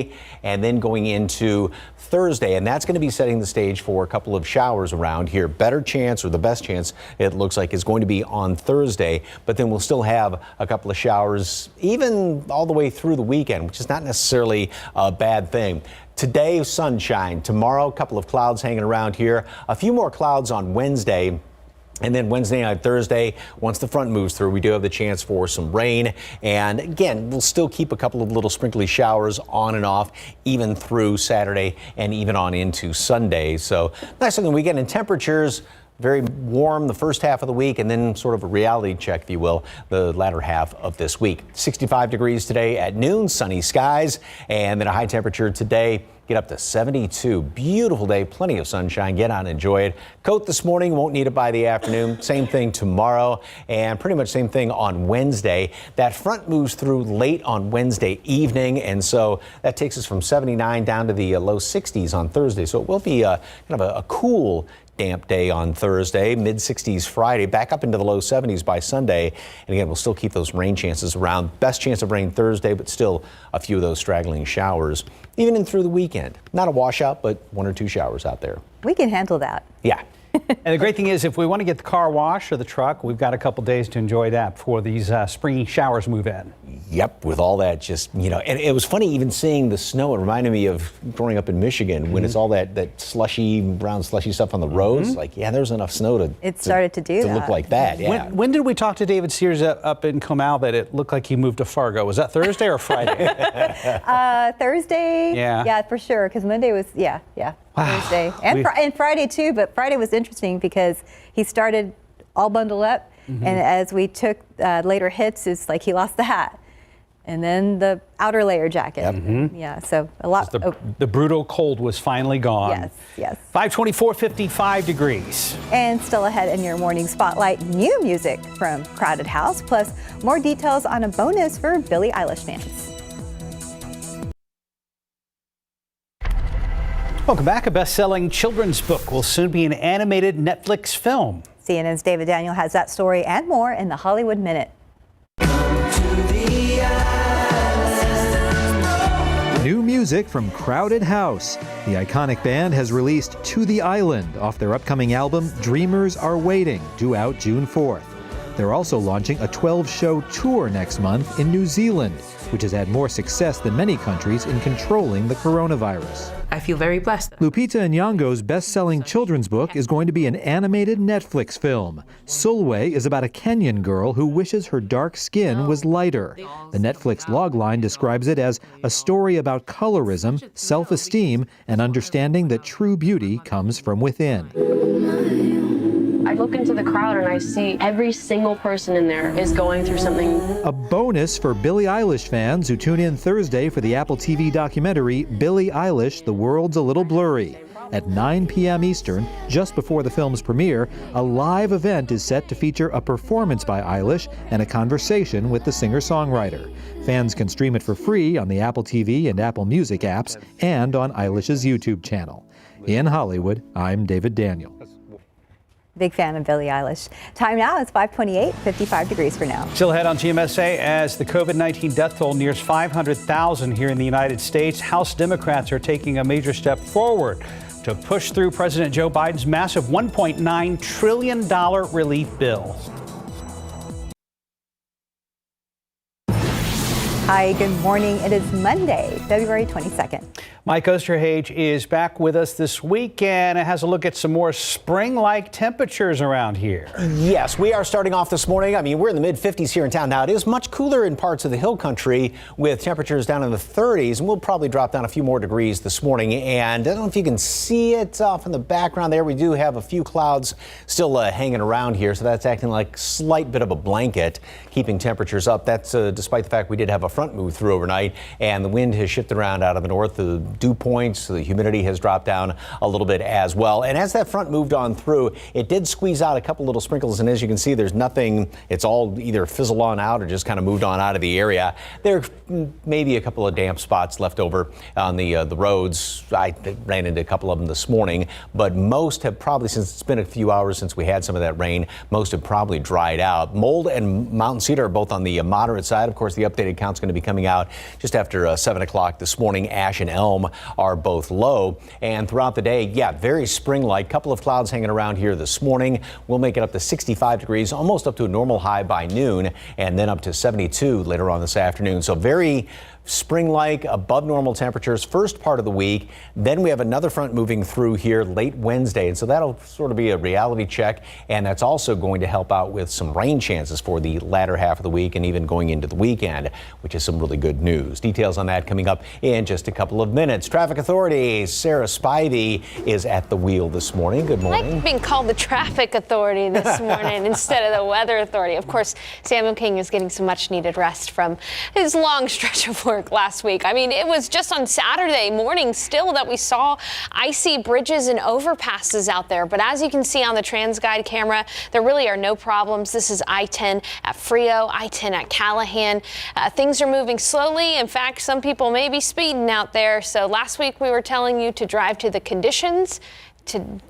[SPEAKER 4] and then going into Thursday. And that's going to be setting the stage for a couple of showers around here. Better chance, or the best chance, it looks like, is going to be on Thursday. But then we'll still have a couple of showers even all the way through the weekend, which is not necessarily a bad thing. Today, sunshine. Tomorrow, a couple of clouds hanging around here. A few more clouds on Wednesday. And then Wednesday night, Thursday, once the front moves through, we do have the chance for some rain. And again, we'll still keep a couple of little sprinkly showers on and off, even through Saturday and even on into Sunday. So nice looking weekend. And temperatures, very warm the first half of the week, and then sort of a reality check, if you will, the latter half of this week. 65 degrees today at noon, sunny skies, and then a high temperature today, get up to 72. Beautiful day, plenty of sunshine. Get out and enjoy it. Coat this morning, won't need it by the afternoon. Same thing tomorrow, and pretty much same thing on Wednesday. That front moves through late on Wednesday evening, and so that takes us from 79 down to the low 60s on Thursday. So it will be kind of a cool, damp day on Thursday, mid 60s Friday, back up into the low 70s by Sunday. And again, we'll still keep those rain chances around. Best chance of rain Thursday, but still a few of those straggling showers, even in through the weekend. Not a washout, but 1 or 2 showers out there.
[SPEAKER 3] We can handle that.
[SPEAKER 4] Yeah.
[SPEAKER 2] And the great thing is, if we want to get the car washed or the truck, we've got a couple days to enjoy that before these springy showers move in.
[SPEAKER 4] Yep, with all that just, and it was funny even seeing the snow. It reminded me of growing up in Michigan when it's all that slushy, brown slushy stuff on the roads. Like, yeah, there's enough snow to look like that. Yeah.
[SPEAKER 2] When did we talk to David Sears up in Comal that it looked like he moved to Fargo? Was that Thursday or Friday?
[SPEAKER 3] Thursday. Yeah, for sure. Because Monday was,
[SPEAKER 2] Wow.
[SPEAKER 3] Thursday. And Friday too, but Friday was interesting because he started all bundled up, and as we took later hits, it's like he lost the hat. And then the outer layer jacket.
[SPEAKER 2] Yep.
[SPEAKER 3] Yeah, so a lot.
[SPEAKER 2] The brutal cold was finally gone.
[SPEAKER 3] Yes, yes.
[SPEAKER 2] 524, 55 degrees.
[SPEAKER 3] And still ahead in your morning spotlight, new music from Crowded House, plus more details on a bonus for Billie Eilish fans.
[SPEAKER 2] Welcome back. A best-selling children's book will soon be an animated Netflix film.
[SPEAKER 3] CNN's David Daniel has that story and more in the Hollywood Minute.
[SPEAKER 8] New music from Crowded House. The iconic band has released To the Island off their upcoming album Dreamers Are Waiting, due out June 4th. They're also launching a 12-show tour next month in New Zealand, which has had more success than many countries in controlling the coronavirus.
[SPEAKER 11] I feel very blessed.
[SPEAKER 8] Lupita Nyong'o's best-selling children's book is going to be an animated Netflix film. Sulwe is about a Kenyan girl who wishes her dark skin was lighter. The Netflix logline describes it as a story about colorism, self-esteem, and understanding that true beauty comes from within.
[SPEAKER 11] I look into the crowd and I see every single person in there is going through something.
[SPEAKER 8] A bonus for Billie Eilish fans who tune in Thursday for the Apple TV documentary Billie Eilish, The World's a Little Blurry. At 9 p.m. Eastern, just before the film's premiere, a live event is set to feature a performance by Eilish and a conversation with the singer-songwriter. Fans can stream it for free on the Apple TV and Apple Music apps and on Eilish's YouTube channel. In Hollywood, I'm David Daniel.
[SPEAKER 3] Big fan of Billie Eilish. Time now is 5:28, 55 degrees for now.
[SPEAKER 2] Still ahead on GMSA as the COVID-19 death toll nears 500,000 here in the United States. House Democrats are taking a major step forward to push through President Joe Biden's massive $1.9 trillion relief bill.
[SPEAKER 3] Hi, good morning. It is Monday, February 22nd.
[SPEAKER 2] Mike Osterhage is back with us this week and has a look at some more spring-like temperatures around here.
[SPEAKER 4] Yes, we are starting off this morning. I mean, we're in the mid-50s here in town now. It is much cooler in parts of the hill country with temperatures down in the 30s, and we'll probably drop down a few more degrees this morning. And I don't know if you can see it off in the background there. We do have a few clouds still hanging around here, so that's acting like a slight bit of a blanket, keeping temperatures up. That's despite the fact we did have a front move through overnight, and the wind has shifted around out of the north. The dew points, the humidity has dropped down a little bit as well. And as that front moved on through, it did squeeze out a couple little sprinkles. And as you can see, there's nothing, it's all either fizzled on out or just kind of moved on out of the area. There may be a couple of damp spots left over on the roads. I ran into a couple of them this morning, but most have probably, since it's been a few hours since we had some of that rain, most have probably dried out. Mold and mountain cedar are both on the moderate side. Of course, the updated count's going to be coming out just after 7 o'clock this morning. Ash and elm are both low, and throughout the day, yeah, very spring-like. Couple of clouds hanging around here this morning. We'll make it up to 65 degrees, almost up to a normal high by noon, and then up to 72 later on this afternoon. So very spring-like, above normal temperatures first part of the week. Then we have another front moving through here late Wednesday, and so that'll sort of be a reality check, and that's also going to help out with some rain chances for the latter half of the week and even going into the weekend, which is some really good news. Details on that coming up in just a couple of minutes. Traffic Authority Sarah Spivey is at the wheel this morning. Good morning.
[SPEAKER 5] I like being called the Traffic Authority this morning instead of the Weather Authority. Of course, Samuel King is getting some much needed rest from his long stretch of work last week. I mean, it was just on Saturday morning still that we saw icy bridges and overpasses out there. But as you can see on the TransGuide camera, there really are no problems. This is I-10 at Frio, I-10 at Callahan. Things are moving slowly. In fact, some people may be speeding out there. So last week we were telling you to drive to the conditions.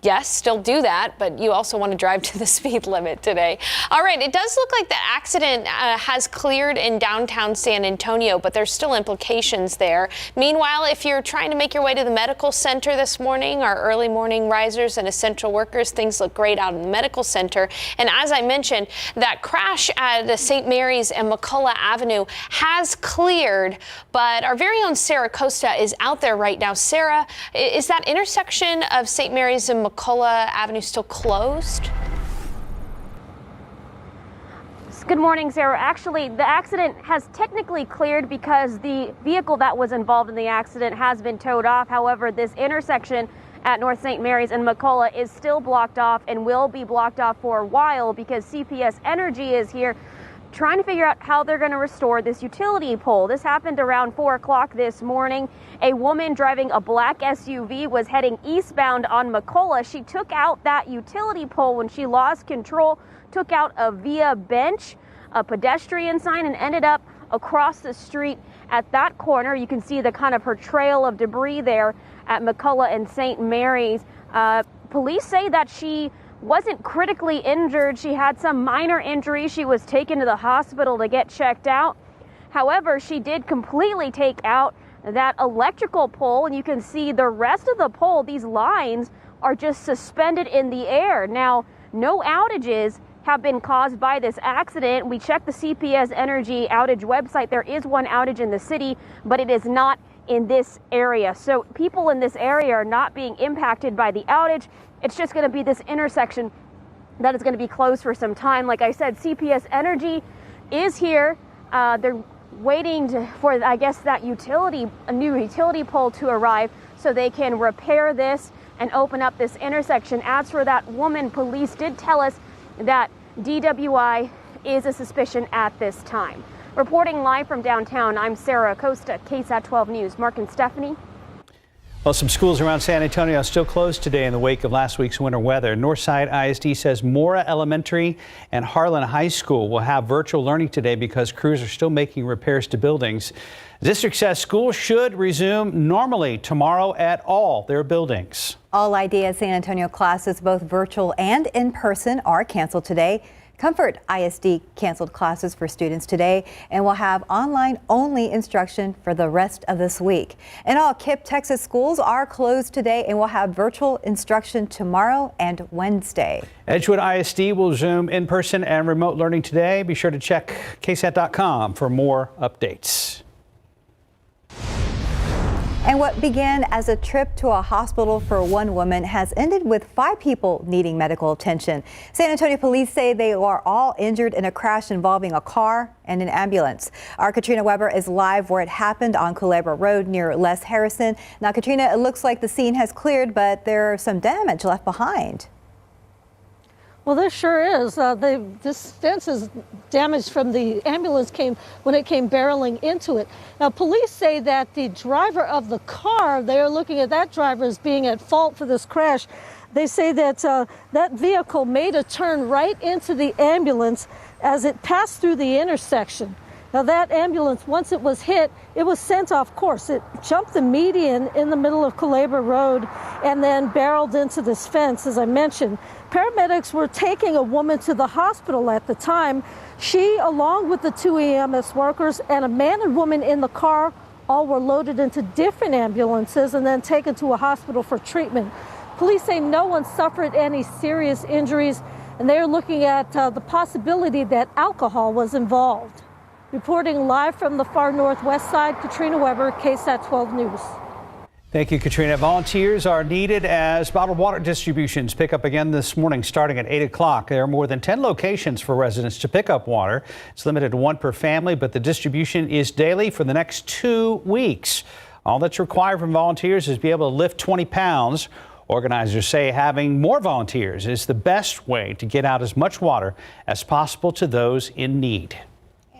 [SPEAKER 5] Yes, still do that, but you also want to drive to the speed limit today. All right, it does look like the accident has cleared in downtown San Antonio, but there's still implications there. Meanwhile, if you're trying to make your way to the medical center this morning, our early morning risers and essential workers, things look great out in the medical center. And as I mentioned, that crash at St. Mary's and McCullough Avenue has cleared, but our very own Sarah Costa is out there right now. Sarah, is that intersection of St. Mary's and McCullough Avenue still closed?
[SPEAKER 6] Good morning, Sarah. Actually, the accident has technically cleared because the vehicle that was involved in the accident has been towed off. However, this intersection at North St. Mary's and McCullough is still blocked off and will be blocked off for a while because CPS Energy is here trying to figure out how they're going to restore this utility pole. This happened around 4 o'clock this morning. A woman driving a black SUV was heading eastbound on McCullough. She took out that utility pole when she lost control, took out a via bench, a pedestrian sign, and ended up across the street at that corner. You can see the kind of her trail of debris there at McCullough and St. Mary's. Police say that she wasn't critically injured. She had some minor injuries. She was taken to the hospital to get checked out. However, she did completely take out that electrical pole, and you can see the rest of the pole, these lines are just suspended in the air. Now, no outages have been caused by this accident. We checked the CPS Energy outage website. There is one outage in the city, but it is not in this area. So people in this area are not being impacted by the outage. It's just going to be this intersection that is going to be closed for some time. Like I said, CPS Energy is here. They're waiting for, I guess, that a new utility pole to arrive so they can repair this and open up this intersection. As for that woman, police did tell us that DWI is a suspicion at this time. Reporting live from downtown, I'm Sarah Acosta, KSAT 12 News. Mark and Stephanie.
[SPEAKER 2] Well, some schools around San Antonio are still closed today in the wake of last week's winter weather. Northside ISD says Mora Elementary and Harlan High School will have virtual learning today because crews are still making repairs to buildings. The district says schools should resume normally tomorrow at all their buildings.
[SPEAKER 3] All IDEA San Antonio classes, both virtual and in person, are canceled today. Comfort ISD canceled classes for students today and will have online-only instruction for the rest of this week. And all KIPP Texas schools are closed today and will have virtual instruction tomorrow and Wednesday.
[SPEAKER 2] Edgewood ISD will resume in-person and remote learning today. Be sure to check KSAT.com for more updates.
[SPEAKER 3] And what began as a trip to a hospital for one woman has ended with 5 people needing medical attention. San Antonio police say they are all injured in a crash involving a car and an ambulance. Our Katrina Weber is live where it happened on Culebra Road near Les Harrison. Now, Katrina, it looks like the scene has cleared, but there's some damage left behind.
[SPEAKER 12] Well, there sure is. This fence is damaged from the ambulance when it came barreling into it. Now, police say that the driver of the car, they are looking at that driver as being at fault for this crash. They say that that vehicle made a turn right into the ambulance as it passed through the intersection. Now, that ambulance, once it was hit, it was sent off course. It jumped the median in the middle of Culebra Road and then barreled into this fence, as I mentioned. Paramedics were taking a woman to the hospital at the time. She, along with the 2 EMS workers and a man and woman in the car, all were loaded into different ambulances and then taken to a hospital for treatment. Police say no one suffered any serious injuries, and they are looking at the possibility that alcohol was involved. Reporting live from the far northwest side, Katrina Weber, KSAT 12 News.
[SPEAKER 2] Thank you, Katrina. Volunteers are needed as bottled water distributions pick up again this morning starting at 8 o'clock. There are more than 10 locations for residents to pick up water. It's limited to 1 per family, but the distribution is daily for the next 2 weeks. All that's required from volunteers is to be able to lift 20 pounds. Organizers say having more volunteers is the best way to get out as much water as possible to those in need.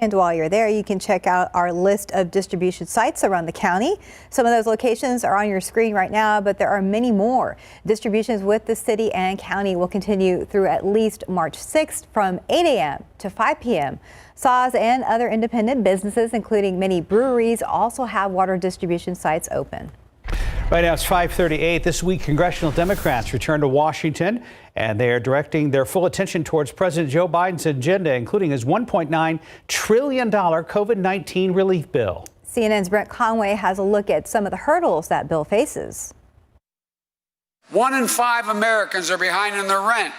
[SPEAKER 3] And while you're there, you can check out our list of distribution sites around the county. Some of those locations are on your screen right now, but there are many more. Distributions with the city and county will continue through at least March 6th from 8 a.m. to 5 p.m. SAWS and other independent businesses, including many breweries, also have water distribution sites open.
[SPEAKER 2] Right now it's 5:38. This week, congressional Democrats return to Washington, and they are directing their full attention towards President Joe Biden's agenda, including his $1.9 trillion COVID-19 relief bill.
[SPEAKER 3] CNN's Brent Conway has a look at some of the hurdles that bill faces.
[SPEAKER 14] 1 in 5 Americans are behind in their rent.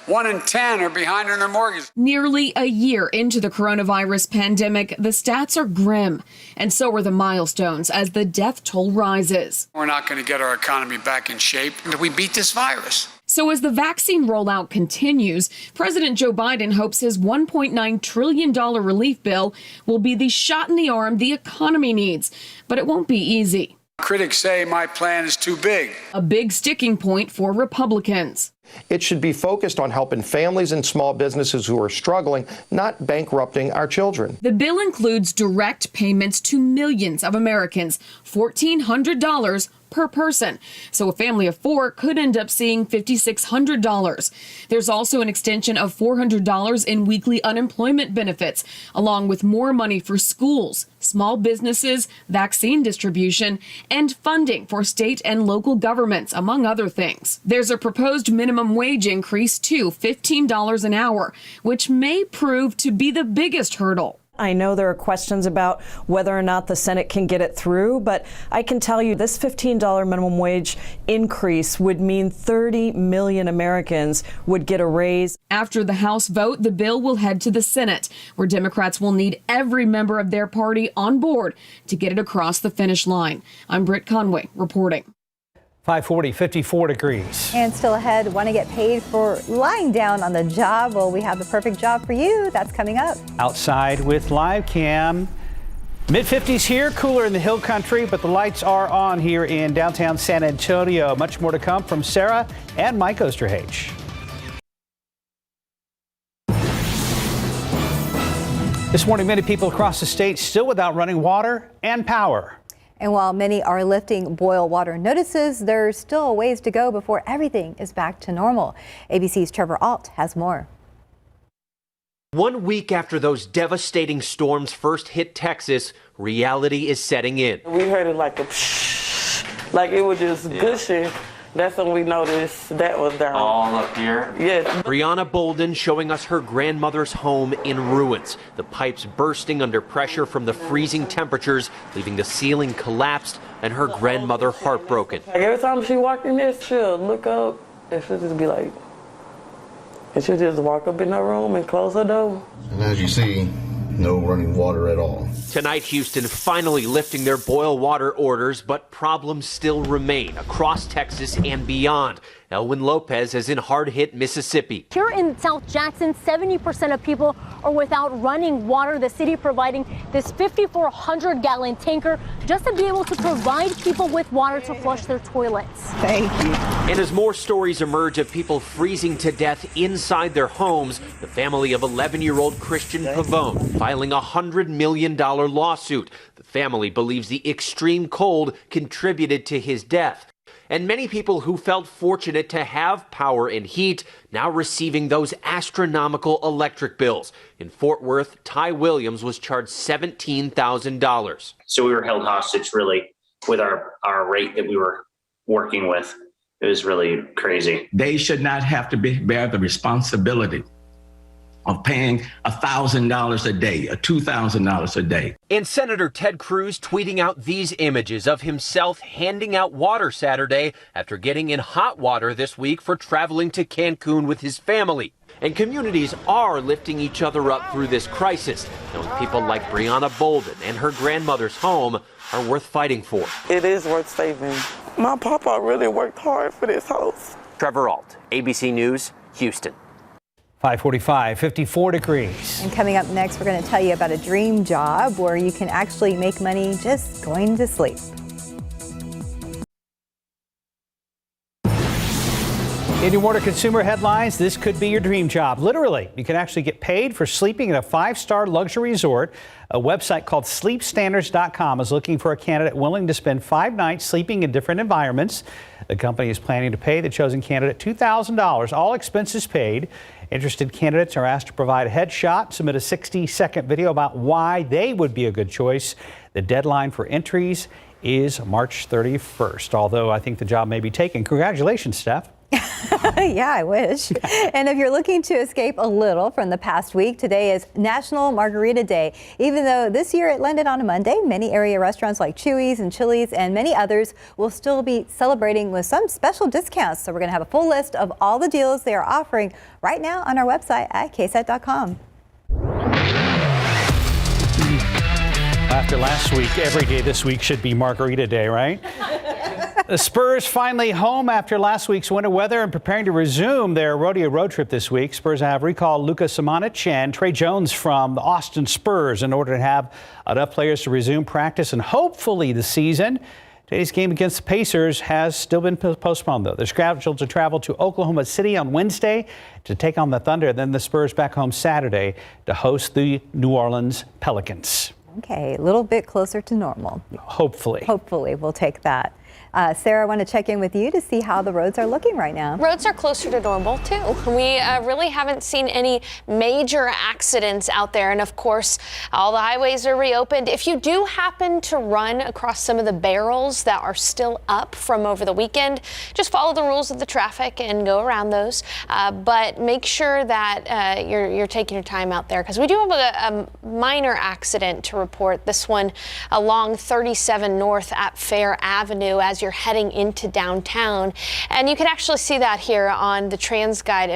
[SPEAKER 14] 1 in 10 are behind on their mortgage.
[SPEAKER 15] Nearly a year into the coronavirus pandemic, the stats are grim, and so are the milestones as the death toll rises.
[SPEAKER 14] We're not going to get our economy back in shape until we beat this virus.
[SPEAKER 15] So as the vaccine rollout continues, President Joe Biden hopes his $1.9 trillion relief bill will be the shot in the arm the economy needs, but it won't be easy.
[SPEAKER 14] Critics say my plan is too big.
[SPEAKER 15] A big sticking point for Republicans.
[SPEAKER 1] It should be focused on helping families and small businesses who are struggling, not bankrupting our children.
[SPEAKER 15] The bill includes direct payments to millions of Americans, $1,400 per person. So a family of 4 could end up seeing $5,600. There's also an extension of $400 in weekly unemployment benefits, along with more money for schools, small businesses, vaccine distribution, and funding for state and local governments, among other things. There's a proposed minimum wage increase to $15 an hour, which may prove to be the biggest hurdle.
[SPEAKER 10] I know there are questions about whether or not the Senate can get it through, but I can tell you this $15 minimum wage increase would mean 30 million Americans would get a raise.
[SPEAKER 15] After the House vote, the bill will head to the Senate, where Democrats will need every member of their party on board to get it across the finish line. I'm Britt Conway reporting.
[SPEAKER 2] 540, 54 degrees.
[SPEAKER 3] And still ahead, want to get paid for lying down on the job? Well, we have the perfect job for you. That's coming up.
[SPEAKER 2] Outside with live cam. Mid-50s here, cooler in the hill country, but the lights are on here in downtown San Antonio. Much more to come from Sarah and Mike Osterhage. This morning, many people across the state still without running water and power.
[SPEAKER 3] And while many are lifting boil water notices, there's still a ways to go before everything is back to normal. ABC's Trevor Alt has more.
[SPEAKER 16] 1 week after those devastating storms first hit Texas, reality is setting in.
[SPEAKER 17] We heard it like a psh, like it was just gushing. That's when we noticed that was down.
[SPEAKER 16] All up here?
[SPEAKER 17] Yes.
[SPEAKER 16] Brianna Bolden showing us her grandmother's home in ruins. The pipes bursting under pressure from the freezing temperatures, leaving the ceiling collapsed and her grandmother heartbroken.
[SPEAKER 17] Like every time she walked in there, she'll look up and she'll just be like, and she'll just walk up in her room and close her door.
[SPEAKER 18] And as you see, no running water at all.
[SPEAKER 16] Tonight, Houston finally lifting their boil water orders, but problems still remain across Texas and beyond. Elwin Lopez is in hard-hit Mississippi.
[SPEAKER 19] Here in South Jackson, 70% of people are without running water. The city providing this 5,400-gallon tanker just to be able to provide people with water to flush their toilets.
[SPEAKER 3] Thank you.
[SPEAKER 16] And as more stories emerge of people freezing to death inside their homes, the family of 11-year-old Christian Pavone filing a $100 million lawsuit. The family believes the extreme cold contributed to his death. And many people who felt fortunate to have power and heat now receiving those astronomical electric bills. In Fort Worth, Ty Williams was charged $17,000.
[SPEAKER 22] So we were held hostage really with our rate that we were working with. It was really crazy.
[SPEAKER 28] They should not have to bear the responsibility of paying $1,000 a day, or $2,000 a day.
[SPEAKER 16] And Senator Ted Cruz tweeting out these images of himself handing out water Saturday after getting in hot water this week for traveling to Cancun with his family. And communities are lifting each other up through this crisis, knowing people like Brianna Bolden and her grandmother's home are worth fighting for.
[SPEAKER 17] It is worth saving. My papa really worked hard for this house.
[SPEAKER 16] Trevor Alt, ABC News, Houston.
[SPEAKER 2] 545, 54 degrees.
[SPEAKER 3] And coming up next, we're going to tell you about a dream job where you can actually make money just going to sleep.
[SPEAKER 2] In your more consumer headlines, this could be your dream job. Literally, you can actually get paid for sleeping in a 5-star luxury resort. A website called sleepstandards.com is looking for a candidate willing to spend 5 nights sleeping in different environments. The company is planning to pay the chosen candidate $2,000, all expenses paid. Interested candidates are asked to provide a headshot, submit a 60-second video about why they would be a good choice. The deadline for entries is March 31st, although I think the job may be taken. Congratulations, Steph.
[SPEAKER 3] Yeah, I wish. And if you're looking to escape a little from the past week, today is National Margarita Day. Even though this year it landed on a Monday, many area restaurants like Chuy's and Chili's and many others will still be celebrating with some special discounts. So we're going to have a full list of all the deals they are offering right now on our website at KSAT.com.
[SPEAKER 2] After last week, every day this week should be Margarita Day, right? The Spurs finally home after last week's winter weather and preparing to resume their rodeo road trip this week. Spurs have recalled Luka Samanic and Trey Jones from the Austin Spurs in order to have enough players to resume practice and hopefully the season. Today's game against the Pacers has still been postponed, though. They're scheduled to travel to Oklahoma City on Wednesday to take on the Thunder, then the Spurs back home Saturday to host the New Orleans Pelicans.
[SPEAKER 3] Okay, a little bit closer to normal.
[SPEAKER 2] Hopefully.
[SPEAKER 3] Hopefully, we'll take that. Sarah, I want to check in with you to see how the roads are looking right now.
[SPEAKER 5] Roads are closer to normal, too. We really haven't seen any major accidents out there. And of course, all the highways are reopened. If you do happen to run across some of the barrels that are still up from over the weekend, just follow the rules of the traffic and go around those. But make sure that you're taking your time out there, because we do have a minor accident to report. This one along 37 North at Fair Avenue as you're heading into downtown. And you can actually see that here on the TransGuide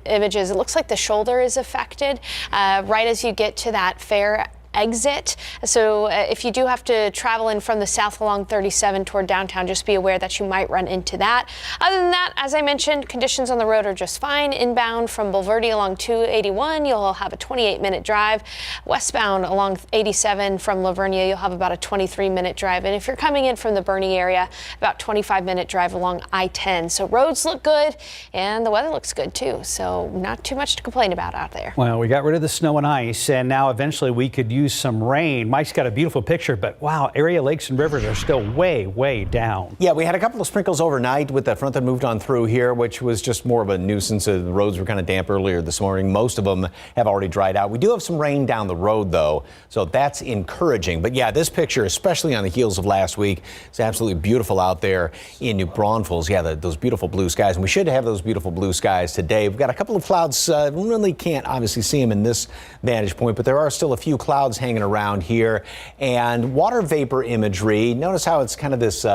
[SPEAKER 5] images. It looks like the shoulder is affected right as you get to that Fair exit. So if you do have to travel in from the south along 37 toward downtown, just be aware that you might run into that. Other than that, as I mentioned, conditions on the road are just fine. Inbound from Bulverde along 281, you'll have a 28-minute drive. Westbound along 87 from La Vernia, you'll have about a 23-minute drive. And if you're coming in from the Bernie area, about 25-minute drive along I-10. So roads look good and the weather looks good too. So not too much to complain about out there.
[SPEAKER 2] Well, we got rid of the snow and ice, and now eventually we could use some rain. Mike's got a beautiful picture, but wow, area lakes and rivers are still way down.
[SPEAKER 4] Yeah, we had a couple of sprinkles overnight with that front that moved on through here, which was just more of a nuisance. The roads were kind of damp earlier this morning. Most of them have already dried out. We do have some rain down the road, though, so that's encouraging. But yeah, this picture, especially on the heels of last week, is absolutely beautiful out there in New Braunfels. Yeah, those beautiful blue skies, and we should have those beautiful blue skies today. We've got a couple of clouds. Really can't obviously see them in this vantage point, but there are still a few clouds hanging around here, and water vapor imagery. Notice how it's kind of this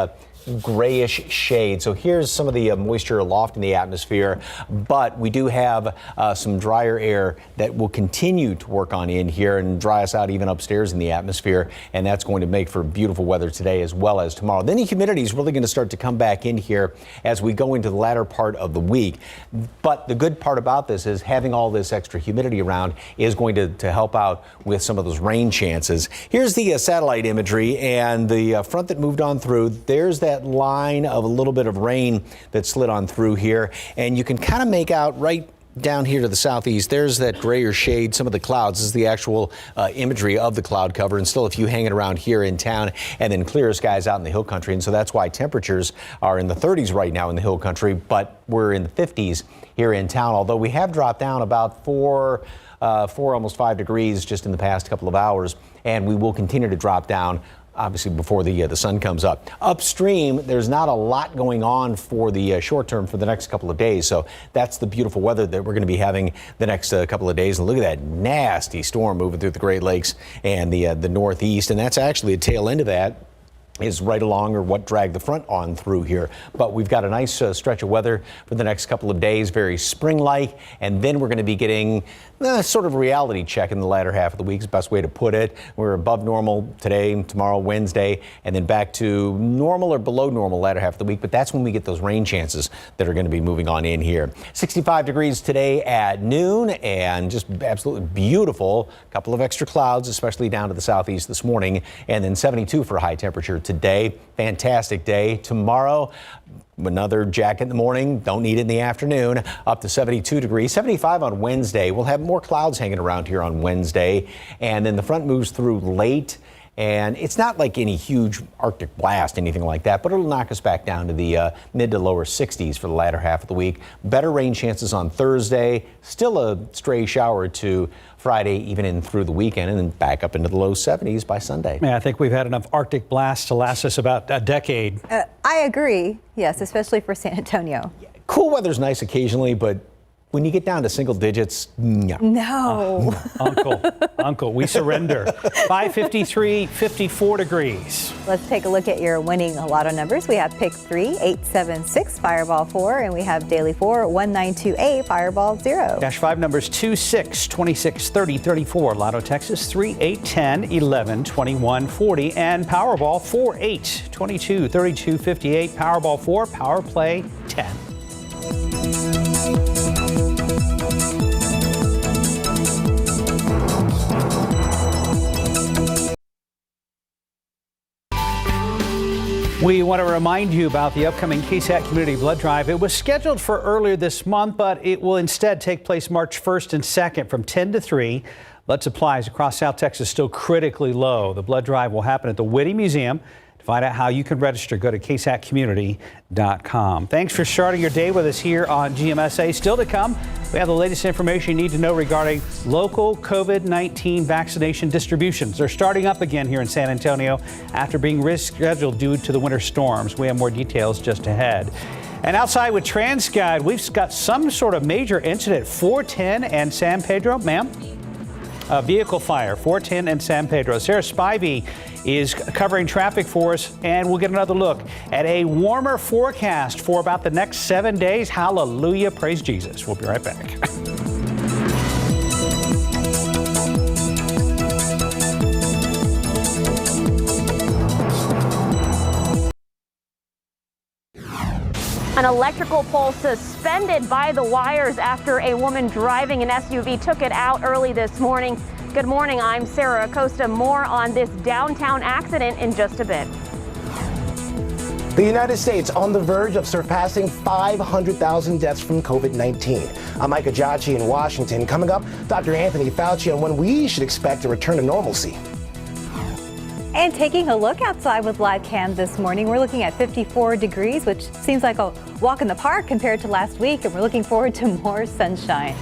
[SPEAKER 4] grayish shade. So here's some of the moisture aloft in the atmosphere, but we do have some drier air that will continue to work on in here and dry us out even upstairs in the atmosphere, and that's going to make for beautiful weather today as well as tomorrow. Then the humidity is really going to start to come back in here as we go into the latter part of the week. But the good part about this is having all this extra humidity around is going to help out with some of those rain chances. Here's the satellite imagery and the front that moved on through. There's that line of a little bit of rain that slid on through here, and you can kind of make out right down here to the southeast, there's that grayer shade, some of the clouds. This is the actual imagery of the cloud cover, and still a few hanging around here in town, and then clear skies out in the hill country. And so that's why temperatures are in the 30s right now in the hill country, but we're in the 50s here in town, although we have dropped down about 4, almost 5 degrees just in the past couple of hours, and we will continue to drop down obviously before the sun comes up. Upstream, there's not a lot going on for the short term for the next couple of days. So that's the beautiful weather that we're going to be having the next couple of days. And look at that nasty storm moving through the Great Lakes and the Northeast. And that's actually a tail end of that is right along or what dragged the front on through here. But we've got a nice stretch of weather for the next couple of days, very spring-like, and then we're going to be getting sort of a reality check in the latter half of the week is the best way to put it. We're above normal today, tomorrow, Wednesday, and then back to normal or below normal latter half of the week, but that's when we get those rain chances that are going to be moving on in here. 65 degrees today at noon, and just absolutely beautiful. A couple of extra clouds, especially down to the southeast this morning, and then 72 for a high temperature today. Fantastic day. Tomorrow, another jacket in the morning, don't need it in the afternoon, up to 72 degrees, 75 on Wednesday. We'll have more clouds hanging around here on Wednesday, and then the front moves through late, and it's not like any huge Arctic blast, anything like that, but it'll knock us back down to the mid to lower 60s for the latter half of the week. Better rain chances on Thursday, still a stray shower or two Friday, even in through the weekend, and then back up into the low 70s by Sunday.
[SPEAKER 2] Yeah, I think we've had enough Arctic blasts to last us about a decade.
[SPEAKER 3] I agree, yes, especially for San Antonio.
[SPEAKER 4] Cool weather's nice occasionally, but when you get down to single digits, no.
[SPEAKER 3] No.
[SPEAKER 2] Uncle, we surrender. 553, 54 degrees.
[SPEAKER 3] Let's take a look at your winning lotto numbers. We have pick 3, 876, Fireball 4, and we have daily 4, 1928, Fireball 0.
[SPEAKER 2] Cash 5 numbers 2, 6, 26, 30, 34. Lotto Texas 3, 8, 10, 11, 21, 40, and Powerball 4, 8, 22, 32, 58. Powerball 4, Power Play 10. We want to remind you about the upcoming KSAT Community Blood Drive. It was scheduled for earlier this month, but it will instead take place March 1st and 2nd from 10 to 3. Blood supplies across South Texas still critically low. The blood drive will happen at the Whitty Museum. To find out how you can register, go to ksatcommunity.com. Thanks for starting your day with us here on GMSA. Still to come, we have the latest information you need to know regarding local COVID-19 vaccination distributions. They're starting up again here in San Antonio after being rescheduled due to the winter storms. We have more details just ahead. And outside with TransGuide, we've got some sort of major incident, 410 and San Pedro, ma'am. A vehicle fire, 410 and San Pedro. Sarah Spivey is covering traffic for us, and we'll get another look at a warmer forecast for about the next 7 days. Hallelujah, praise Jesus. We'll be right back.
[SPEAKER 6] An electrical pole suspended by the wires after a woman driving an SUV took it out early this morning. Good morning, I'm Sarah Acosta. More on this downtown accident in just a bit.
[SPEAKER 7] The United States on the verge of surpassing 500,000 deaths from COVID-19. I'm Micah Jachi in Washington. Coming up, Dr. Anthony Fauci on when we should expect a return to normalcy.
[SPEAKER 3] And taking a look outside with live cam this morning, we're looking at 54 degrees, which seems like a walk in the park compared to last week, and we're looking forward to more sunshine.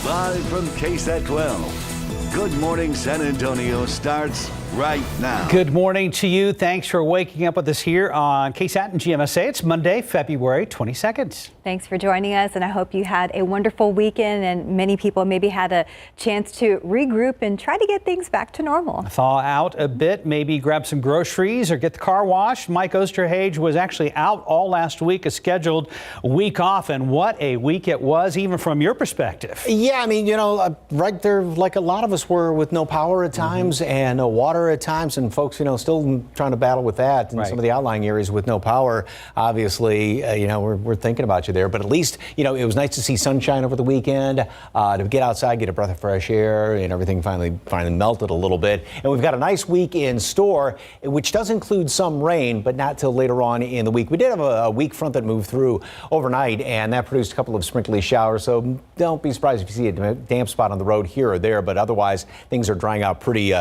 [SPEAKER 9] Live from KSAT 12, Good Morning San Antonio starts right now.
[SPEAKER 2] Good morning to you. Thanks for waking up with us here on KSAT and GMSA. It's Monday, February 22nd.
[SPEAKER 3] Thanks for joining us, and I hope you had a wonderful weekend, and many people maybe had a chance to regroup and try to get things back to normal.
[SPEAKER 2] Thaw out a bit, maybe grab some groceries or get the car washed. Mike Osterhage was actually out all last week, a scheduled week off, and what a week it was, even from your perspective.
[SPEAKER 4] Yeah, I mean, you know, right there, like a lot of us were with no power at times and no water at times, and folks, you know, still trying to battle with that in some of the outlying areas with no power. Obviously, you know, we're thinking about you there, but at least, you know, it was nice to see sunshine over the weekend, to get outside, get a breath of fresh air, and everything finally melted a little bit. And we've got a nice week in store, which does include some rain, but not till later on in the week. We did have a weak front that moved through overnight, and that produced a couple of sprinkly showers, so don't be surprised if you see a damp spot on the road here or there, but otherwise things are drying out pretty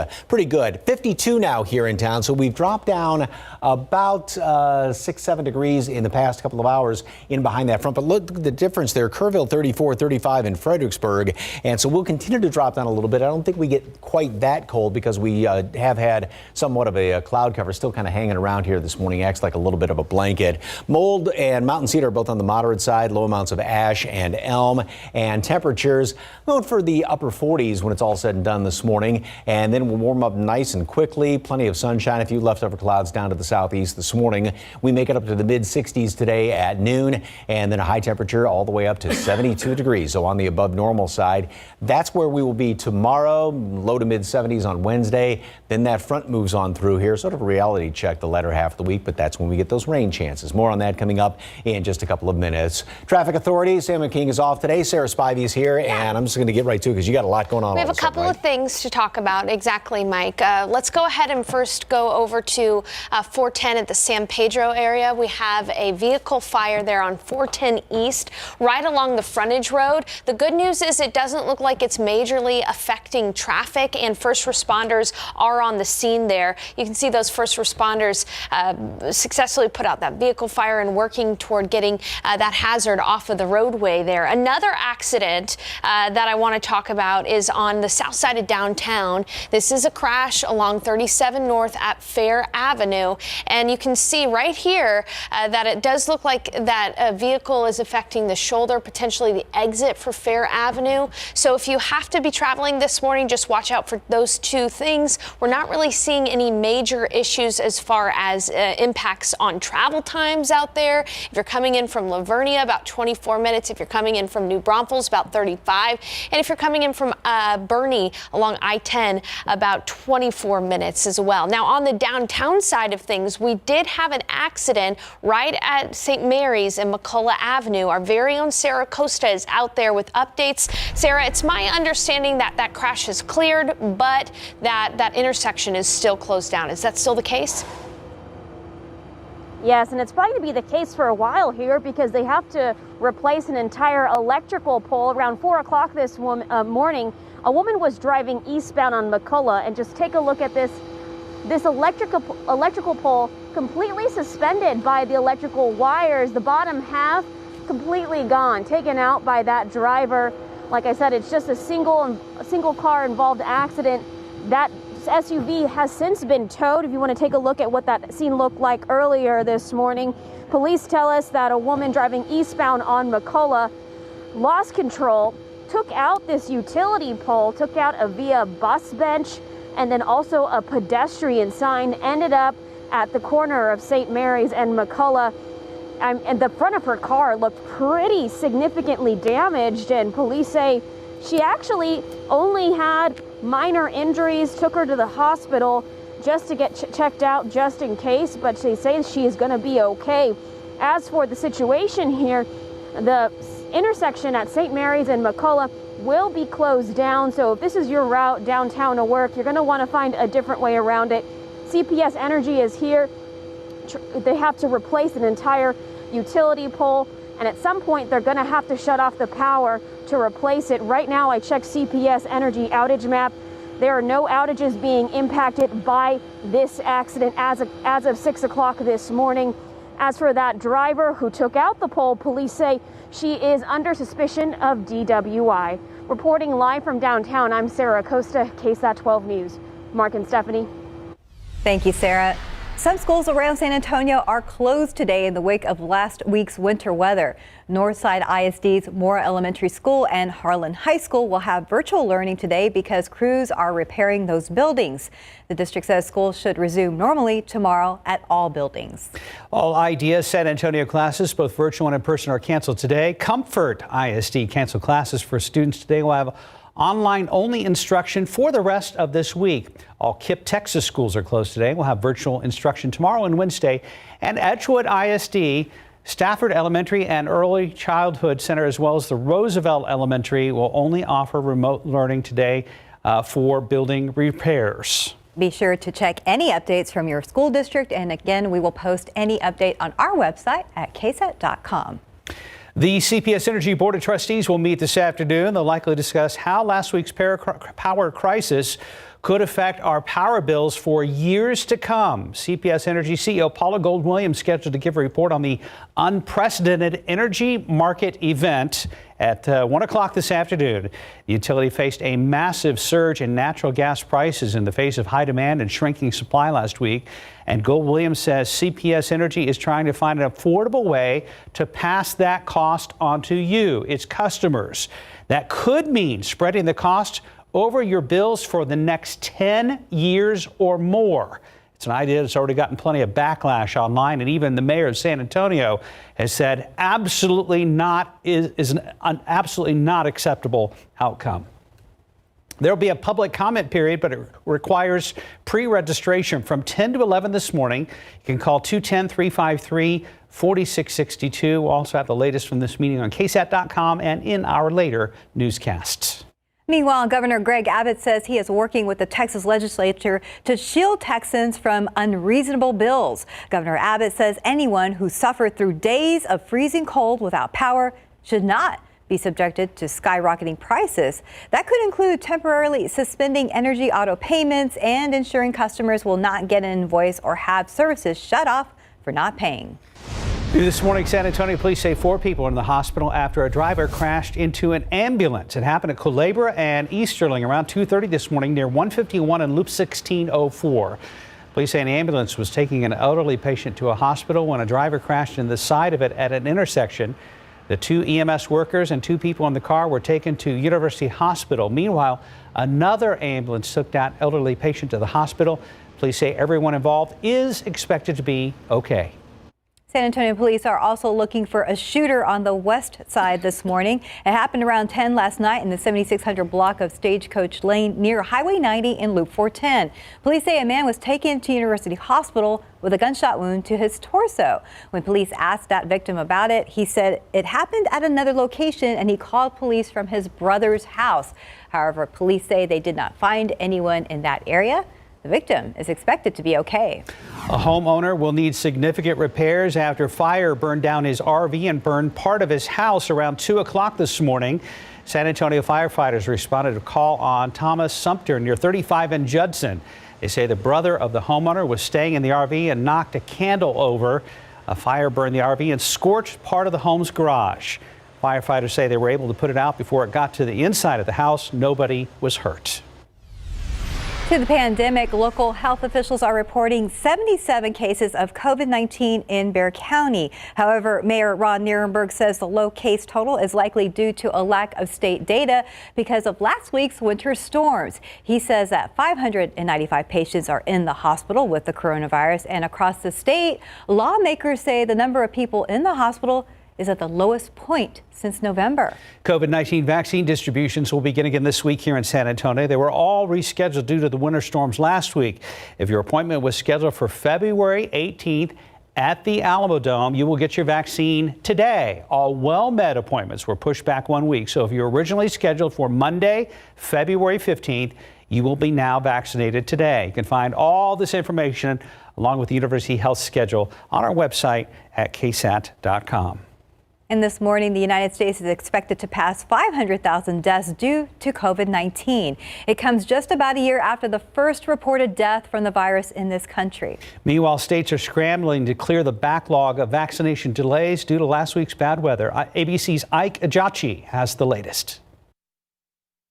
[SPEAKER 4] good. 52 now here in town, so we've dropped down about 6-7 degrees in the past couple of hours in behind that front. But look at the difference there. Kerrville 34, 35 in Fredericksburg, and so we'll continue to drop down a little bit. I don't think we get quite that cold because we have had somewhat of a cloud cover still kind of hanging around here this morning. Acts like a little bit of a blanket. Mold and mountain cedar are both on the moderate side. Low amounts of ash and elm, and temperatures going for the upper 40s when it's all said and done this morning, and then we'll warm up nice and quickly. Plenty of sunshine, a few leftover clouds down to the southeast this morning. We make it up to the mid 60s today at noon, and then a high temperature all the way up to 72 degrees. So on the above normal side, that's where we will be tomorrow. Low to mid 70s on Wednesday. Then that front moves on through here. Sort of a reality check the latter half of the week, but that's when we get those rain chances. More on that coming up in just a couple of minutes. Traffic authorities, Sam King is off today. Sarah Spivey's here, and I'm just going to get right to it because you got a lot going on.
[SPEAKER 5] We have a couple of things to talk about. Exactly, Mike. Let's go ahead and first go over to 410 at the San Pedro area. We have a vehicle fire there on 410 East, right along the frontage road. The good news is it doesn't look like it's majorly affecting traffic, and first responders are on the scene there. You can see those first responders successfully put out that vehicle fire and working toward getting that hazard off of the roadway there. Another accident that I want to talk about is on the south side of downtown. This is a crash along 37 North at Fair Avenue, and you can see right here that it does look like that vehicle is affecting the shoulder, potentially the exit for Fair Avenue. So if you have to be traveling this morning, just watch out for those two things. We're not really seeing any major issues as far as impacts on travel times out there. If you're coming in from Lavernia, about 24 minutes. If you're coming in from New Braunfels, about 35. And if you're coming in from Bernie along I-10, about 24 minutes as well. Now, on the downtown side of things, we did have an accident right at St. Mary's and McCullough Avenue. Our very own Sarah Costa is out there with updates. Sarah, it's my understanding that that crash is cleared, but that intersection is still closed down. Is that still the case?
[SPEAKER 6] Yes, and it's probably going to be the case for a while here because they have to replace an entire electrical pole. Around 4 o'clock this morning, a woman was driving eastbound on McCullough, and just take a look at this electrical pole completely suspended by the electrical wires. The bottom half completely gone, taken out by that driver. Like I said, it's just a single car involved accident. That SUV has since been towed. If you want to take a look at what that scene looked like earlier this morning, police tell us that a woman driving eastbound on McCullough lost control, took out this utility pole, took out a via bus bench, and then also a pedestrian sign, ended up at the corner of St. Mary's and McCullough. And the front of her car looked pretty significantly damaged, and police say she actually only had minor injuries, took her to the hospital just to get checked out just in case, but they say she is going to be okay. As for the situation here, the intersection at St. Mary's and McCullough will be closed down, so if this is your route downtown to work, you're going to want to find a different way around it. CPS Energy is here. They have to replace an entire utility pole, and at some point they're going to have to shut off the power to replace it. Right now, I checked CPS Energy outage map. There are no outages being impacted by this accident as of 6 o'clock this morning. As for that driver who took out the pole, police say she is under suspicion of DWI. Reporting live from downtown, I'm Sarah Acosta, KSAT 12 News. Mark and Stephanie.
[SPEAKER 3] Thank you, Sarah. Some schools around San Antonio are closed today in the wake of last week's winter weather. Northside ISD's Mora Elementary School and Harlan High School will have virtual learning today because crews are repairing those buildings. The district says schools should resume normally tomorrow at all buildings.
[SPEAKER 2] All IDEA San Antonio classes, both virtual and in person, are canceled today. Comfort ISD canceled classes for students today. Will have online-only instruction for the rest of this week. All KIPP Texas schools are closed today. We'll have virtual instruction tomorrow and Wednesday. And Edgewood ISD, Stafford Elementary and Early Childhood Center, as well as the Roosevelt Elementary, will only offer remote learning today for building repairs.
[SPEAKER 3] Be sure to check any updates from your school district. And again, we will post any update on our website at ksat.com.
[SPEAKER 2] The CPS Energy Board of Trustees will meet this afternoon. They'll likely discuss how last week's power crisis could affect our power bills for years to come. CPS Energy CEO Paula Gold-Williams scheduled to give a report on the unprecedented energy market event at 1 o'clock this afternoon. The utility faced a massive surge in natural gas prices in the face of high demand and shrinking supply last week. And Gold-Williams says CPS Energy is trying to find an affordable way to pass that cost on to you, its customers. That could mean spreading the cost over your bills for the next 10 years or more. It's an idea that's already gotten plenty of backlash online, and even the mayor of San Antonio has said absolutely not is an absolutely not acceptable outcome. There'll be a public comment period, but it requires pre-registration from 10 to 11 this morning. You can call 210-353-4662. We'll also have the latest from this meeting on KSAT.com and in our later newscasts.
[SPEAKER 3] Meanwhile, Governor Greg Abbott says he is working with the Texas legislature to shield Texans from unreasonable bills. Governor Abbott says anyone who suffered through days of freezing cold without power should not be subjected to skyrocketing prices. That could include temporarily suspending energy auto payments and ensuring customers will not get an invoice or have services shut off for not paying.
[SPEAKER 2] This morning, San Antonio police say 4 people are in the hospital after a driver crashed into an ambulance. It happened at Culebra and Easterling around 2:30 this morning near 151 and Loop 1604. Police say an ambulance was taking an elderly patient to a hospital when a driver crashed into the side of it at an intersection. The 2 EMS workers and 2 people in the car were taken to University Hospital. Meanwhile, another ambulance took that elderly patient to the hospital. Police say everyone involved is expected to be okay.
[SPEAKER 3] San Antonio police are also looking for a shooter on the west side this morning. It happened around 10 last night in the 7600 block of Stagecoach Lane near Highway 90 in Loop 410. Police say a man was taken to University Hospital with a gunshot wound to his torso. When police asked that victim about it, he said it happened at another location and he called police from his brother's house. However, police say they did not find anyone in that area. The victim is expected to be okay.
[SPEAKER 2] A homeowner will need significant repairs after fire burned down his RV and burned part of his house around 2 o'clock this morning. San Antonio firefighters responded to a call on Thomas Sumter near 35 and Judson. They say the brother of the homeowner was staying in the RV and knocked a candle over. A fire burned the RV and scorched part of the home's garage. Firefighters say they were able to put it out before it got to the inside of the house. Nobody was hurt.
[SPEAKER 3] To the pandemic, local health officials are reporting 77 cases of COVID-19 in Bexar County. However, Mayor Ron Nirenberg says the low case total is likely due to a lack of state data because of last week's winter storms. He says that 595 patients are in the hospital with the coronavirus, and across the state, lawmakers say the number of people in the hospital is at the lowest point since November.
[SPEAKER 2] COVID-19 vaccine distributions will begin again this week here in San Antonio. They were all rescheduled due to the winter storms last week. If your appointment was scheduled for February 18th at the Alamo Dome, you will get your vaccine today. All WellMed appointments were pushed back 1 week. So if you're originally scheduled for Monday, February 15th, you will be now vaccinated today. You can find all this information along with the University Health schedule on our website at KSAT.com.
[SPEAKER 3] And this morning, the United States is expected to pass 500,000 deaths due to COVID-19. It comes just about a year after the first reported death from the virus in this country.
[SPEAKER 2] Meanwhile, states are scrambling to clear the backlog of vaccination delays due to last week's bad weather. ABC's Ike Ajachi has the latest.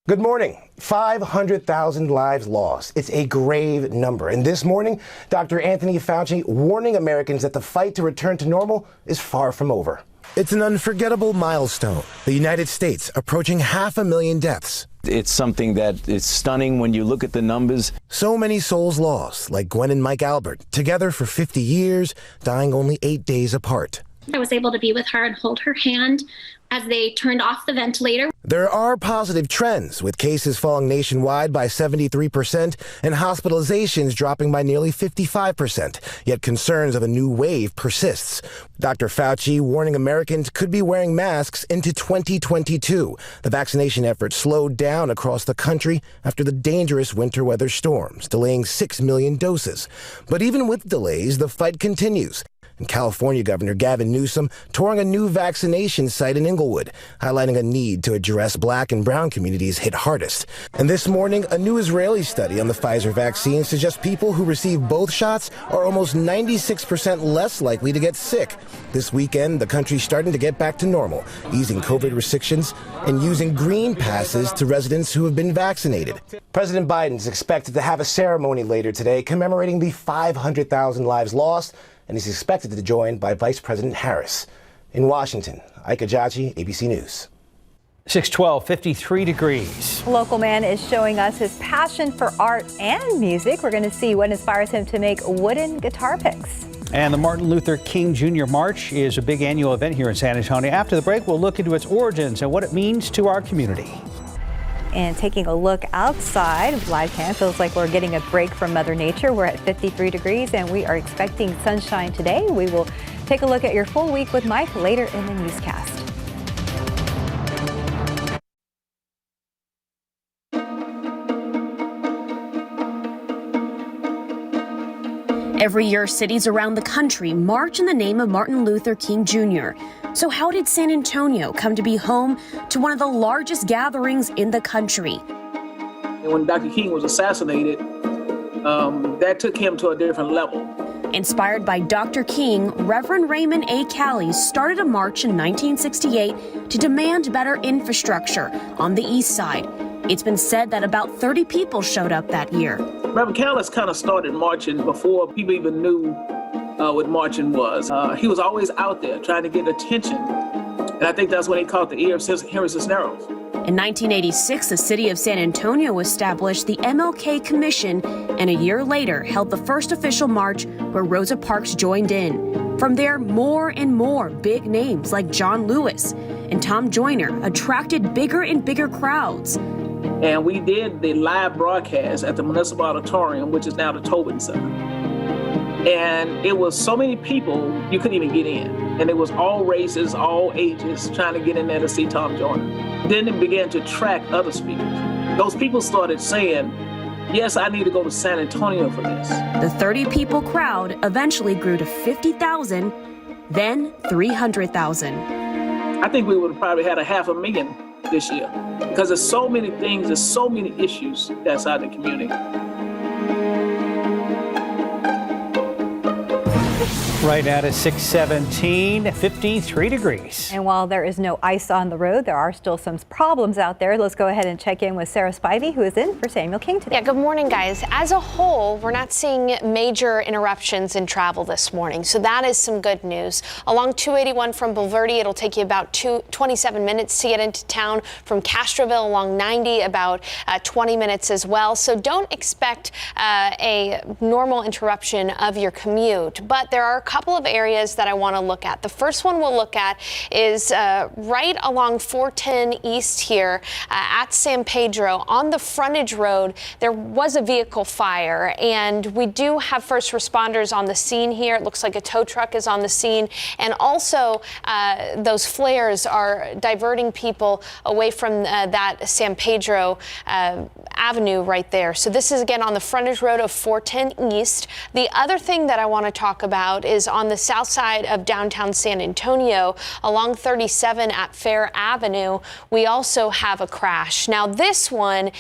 [SPEAKER 7] Good morning. 500,000 lives lost. It's a grave number. And this morning, Dr. Anthony Fauci warning Americans that the fight to return to normal is far from over. It's an unforgettable milestone. The United States approaching 500,000 deaths.
[SPEAKER 13] It's something that is stunning when you look at the numbers.
[SPEAKER 7] So many souls lost, like Gwen and Mike Albert, together for 50 years, dying only 8 days apart.
[SPEAKER 20] I was able to be with her and hold her hand as they turned off the ventilator.
[SPEAKER 7] There are positive trends, with cases falling nationwide by 73% and hospitalizations dropping by nearly 55%. Yet concerns of a new wave persists. Dr. Fauci warning Americans could be wearing masks into 2022. The vaccination effort slowed down across the country after the dangerous winter weather storms, delaying 6 million doses. But even with delays, the fight continues. And California Governor Gavin Newsom touring a new vaccination site in Inglewood, highlighting a need to address Black and brown communities hit hardest. And this morning, a new Israeli study on the Pfizer vaccine suggests people who receive both shots are almost 96% less likely to get sick. This weekend, the country's starting to get back to normal, easing COVID restrictions and using green passes to residents who have been vaccinated. President Biden is expected to have a ceremony later today commemorating the 500,000 lives lost, and he's expected to be joined by Vice President Harris. In Washington, Ike Ajachi, ABC News.
[SPEAKER 2] 612, 53 degrees.
[SPEAKER 3] A local man is showing us his passion for art and music. We're going to see what inspires him to make wooden guitar picks.
[SPEAKER 2] And the Martin Luther King Jr. March is a big annual event here in San Antonio. After the break, we'll look into its origins and what it means to our community.
[SPEAKER 3] And taking a look outside, live cam feels like we're getting a break from Mother Nature. We're at 53 degrees and we are expecting sunshine today. We will take a look at your full week with Mike later in the newscast.
[SPEAKER 21] Every year, cities around the country march in the name of Martin Luther King Jr. So how did San Antonio come to be home to one of the largest gatherings in the country?
[SPEAKER 23] And when Dr. King was assassinated, that took him to a different level.
[SPEAKER 21] Inspired by Dr. King, Reverend Raymond A. Calley started a march in 1968 to demand better infrastructure on the east side. It's been said that about 30 people showed up that year.
[SPEAKER 23] Reverend Calley kind of started marching before people even knew what marching was. He was always out there trying to get attention. And I think that's when he caught the ear of Henry Cisneros.
[SPEAKER 21] In 1986, the city of San Antonio established the MLK Commission, and a year later held the first official march where Rosa Parks joined in. From there, more and more big names like John Lewis and Tom Joyner attracted bigger and bigger crowds.
[SPEAKER 23] And we did the live broadcast at the Municipal Auditorium, which is now the Tobin Center. And it was so many people, you couldn't even get in. And it was all races, all ages, trying to get in there to see Tom Joyner. Then it began to track other speakers. Those people started saying, yes, I need to go to San Antonio for this.
[SPEAKER 21] The 30-people crowd eventually grew to 50,000, then 300,000.
[SPEAKER 23] I think we would have probably had 500,000 this year because there's so many things, there's so many issues that's out in the community.
[SPEAKER 2] Right now at 617, 53 degrees.
[SPEAKER 3] And while there is no ice on the road, there are still some problems out there. Let's go ahead and check in with Sarah Spivey, who is in for Samuel King today.
[SPEAKER 5] Yeah, good morning, guys. As a whole, we're not seeing major interruptions in travel this morning, so that is some good news. Along 281 from Bulverde, it'll take you about 27 minutes to get into town. From Castroville along 90, about 20 minutes as well. So don't expect a normal interruption of your commute, but there are a couple of areas that I want to look at. The first one we'll look at is right along 410 East here at San Pedro on the frontage road. There was a vehicle fire, and we do have first responders on the scene here. It looks like a tow truck is on the scene, and also those flares are diverting people away from that San Pedro Avenue right there. So this is again on the frontage road of 410 East. The other thing that I want to talk about is on the south side of downtown San Antonio along 37 at Fair Avenue. We also have a crash. Now this one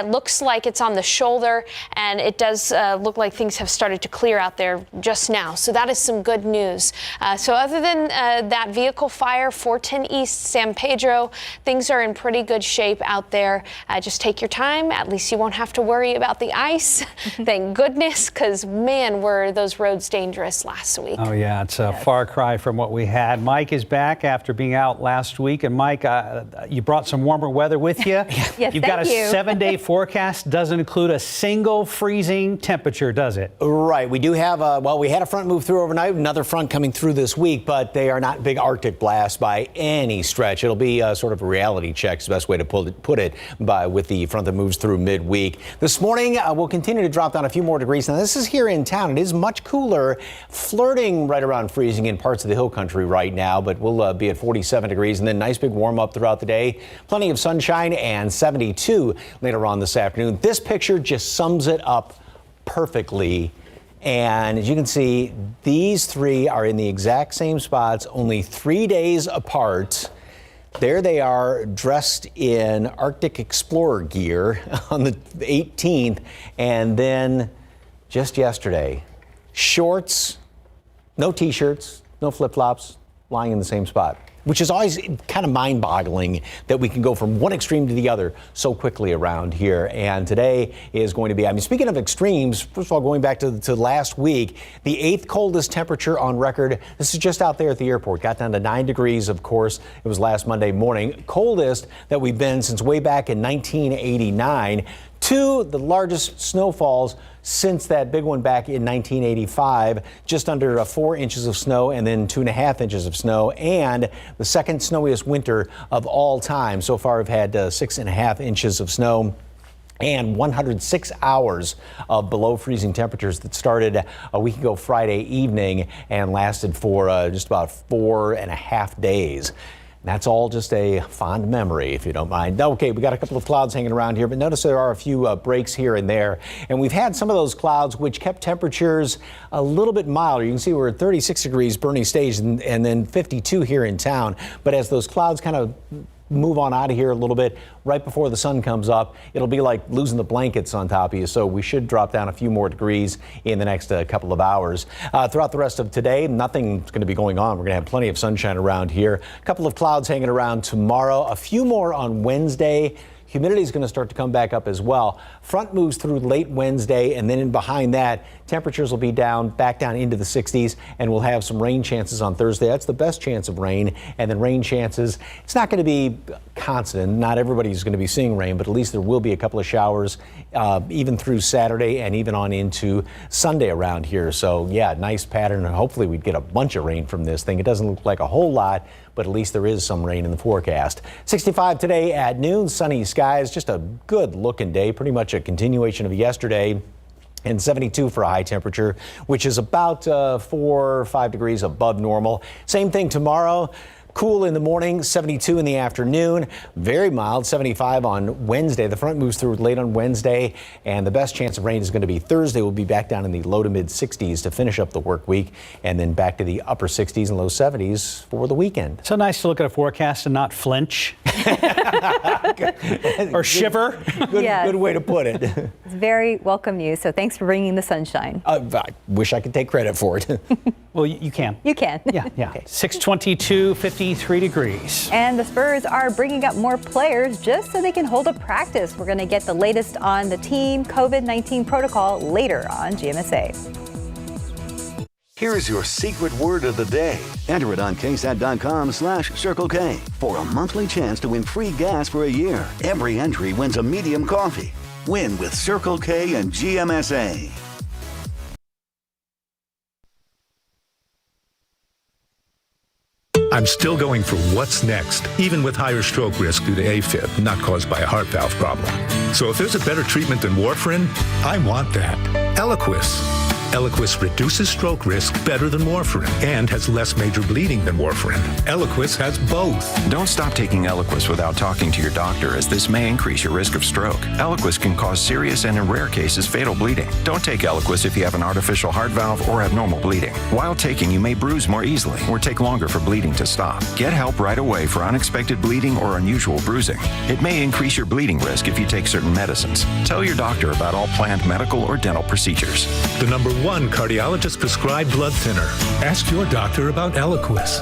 [SPEAKER 5] looks like it's on the shoulder, and it does look like things have started to clear out there just now. So that is some good news. So other than that vehicle fire, 410 East San Pedro, things are in pretty good shape out there. Just take your time. At least you won't have to worry about the ice. Thank goodness, because man, were those roads dangerous last week.
[SPEAKER 2] Oh yeah, it's a far cry from what we had. Mike is back after being out last week, and Mike, you brought some warmer weather with you.
[SPEAKER 3] Yes,
[SPEAKER 2] You've got a
[SPEAKER 3] thank you.
[SPEAKER 2] 7-day forecast. Doesn't include a single freezing temperature, does it?
[SPEAKER 4] Right. We do have, we had a front move through overnight, another front coming through this week, but they are not big Arctic blasts by any stretch. It'll be sort of a reality check, is the best way to put it, with the front that moves through midweek. This morning, we'll continue to drop down a few more degrees. Now, this is here in town. It is much cooler, flirting right around freezing in parts of the hill country right now, but we'll be at 47 degrees, and then nice big warm up throughout the day. Plenty of sunshine and 72 later on this afternoon. This picture just sums it up perfectly. And as you can see, these three are in the exact same spots, only 3 days apart. There they are, dressed in Arctic Explorer gear on the 18th, and then just yesterday, shorts, no t-shirts, no flip-flops, lying in the same spot, which is always kind of mind-boggling that we can go from one extreme to the other so quickly around here. And today is going to be, speaking of extremes, first of all, going back to last week, the 8th coldest temperature on record. This is just out there at the airport. Got down to 9 degrees, of course. It was last Monday morning. Coldest that we've been since way back in 1989. Two, the largest snowfalls since that big one back in 1985, just under 4 inches of snow and then 2.5 inches of snow, and the second snowiest winter of all time. So far, we've had 6.5 inches of snow and 106 hours of below freezing temperatures that started a week ago Friday evening and lasted for just about 4.5 days. That's all just a fond memory, if you don't mind. Okay, we got a couple of clouds hanging around here, but notice there are a few breaks here and there. And we've had some of those clouds which kept temperatures a little bit milder. You can see we're at 36 degrees Bernie Stage and then 52 here in town. But as those clouds kind of move on out of here a little bit, right before the sun comes up, it'll be like losing the blankets on top of you. So we should drop down a few more degrees in the next couple of hours. Throughout the rest of today, nothing's going to be going on. We're going to have plenty of sunshine around here. A couple of clouds hanging around tomorrow, a few more on Wednesday. Humidity is going to start to come back up as well. Front moves through late Wednesday, and then in behind that, temperatures will be back down into the 60s, and we'll have some rain chances on Thursday. That's the best chance of rain. And then rain chances, it's not going to be constant. Not everybody's going to be seeing rain, but at least there will be a couple of showers even through Saturday and even on into Sunday around here. So yeah, nice pattern. Hopefully we'd get a bunch of rain from this thing. It doesn't look like a whole lot, but at least there is some rain in the forecast. 65 today at noon, sunny skies, just a good looking day, pretty much a continuation of yesterday. And 72 for a high temperature, which is about 4 or 5 degrees above normal. Same thing tomorrow. Cool in the morning, 72 in the afternoon. Very mild, 75 on Wednesday. The front moves through late on Wednesday, and the best chance of rain is going to be Thursday. We'll be back down in the low to mid 60s to finish up the work week, and then back to the upper 60s and low 70s for the weekend.
[SPEAKER 2] So nice to look at a forecast and not flinch or shiver.
[SPEAKER 4] Good way to put it.
[SPEAKER 3] It's very welcome news. So thanks for bringing the sunshine.
[SPEAKER 4] I wish I could take credit for it.
[SPEAKER 2] Well, you can.
[SPEAKER 3] You can.
[SPEAKER 2] Yeah. Okay. 622, 53 degrees.
[SPEAKER 3] And the Spurs are bringing up more players just so they can hold a practice. We're going to get the latest on the team COVID-19 protocol later on GMSA.
[SPEAKER 9] Here's your secret word of the day. Enter it on KSAT.com/Circle K for a monthly chance to win free gas for a year. Every entry wins a medium coffee. Win with Circle K and GMSA.
[SPEAKER 8] I'm still going for what's next, even with higher stroke risk due to AFib, not caused by a heart valve problem. So if there's a better treatment than warfarin, I want that. Eliquis. Eliquis reduces stroke risk better than warfarin and has less major bleeding than warfarin. Eliquis has both.
[SPEAKER 11] Don't stop taking Eliquis without talking to your doctor, as this may increase your risk of stroke. Eliquis can cause serious and, in rare cases, fatal bleeding. Don't take Eliquis if you have an artificial heart valve or abnormal bleeding. While taking, you may bruise more easily or take longer for bleeding to stop. Get help right away for unexpected bleeding or unusual bruising. It may increase your bleeding risk if you take certain medicines. Tell your doctor about all planned medical or dental procedures.
[SPEAKER 8] The number one cardiologist prescribed blood thinner. Ask your doctor about Eliquis.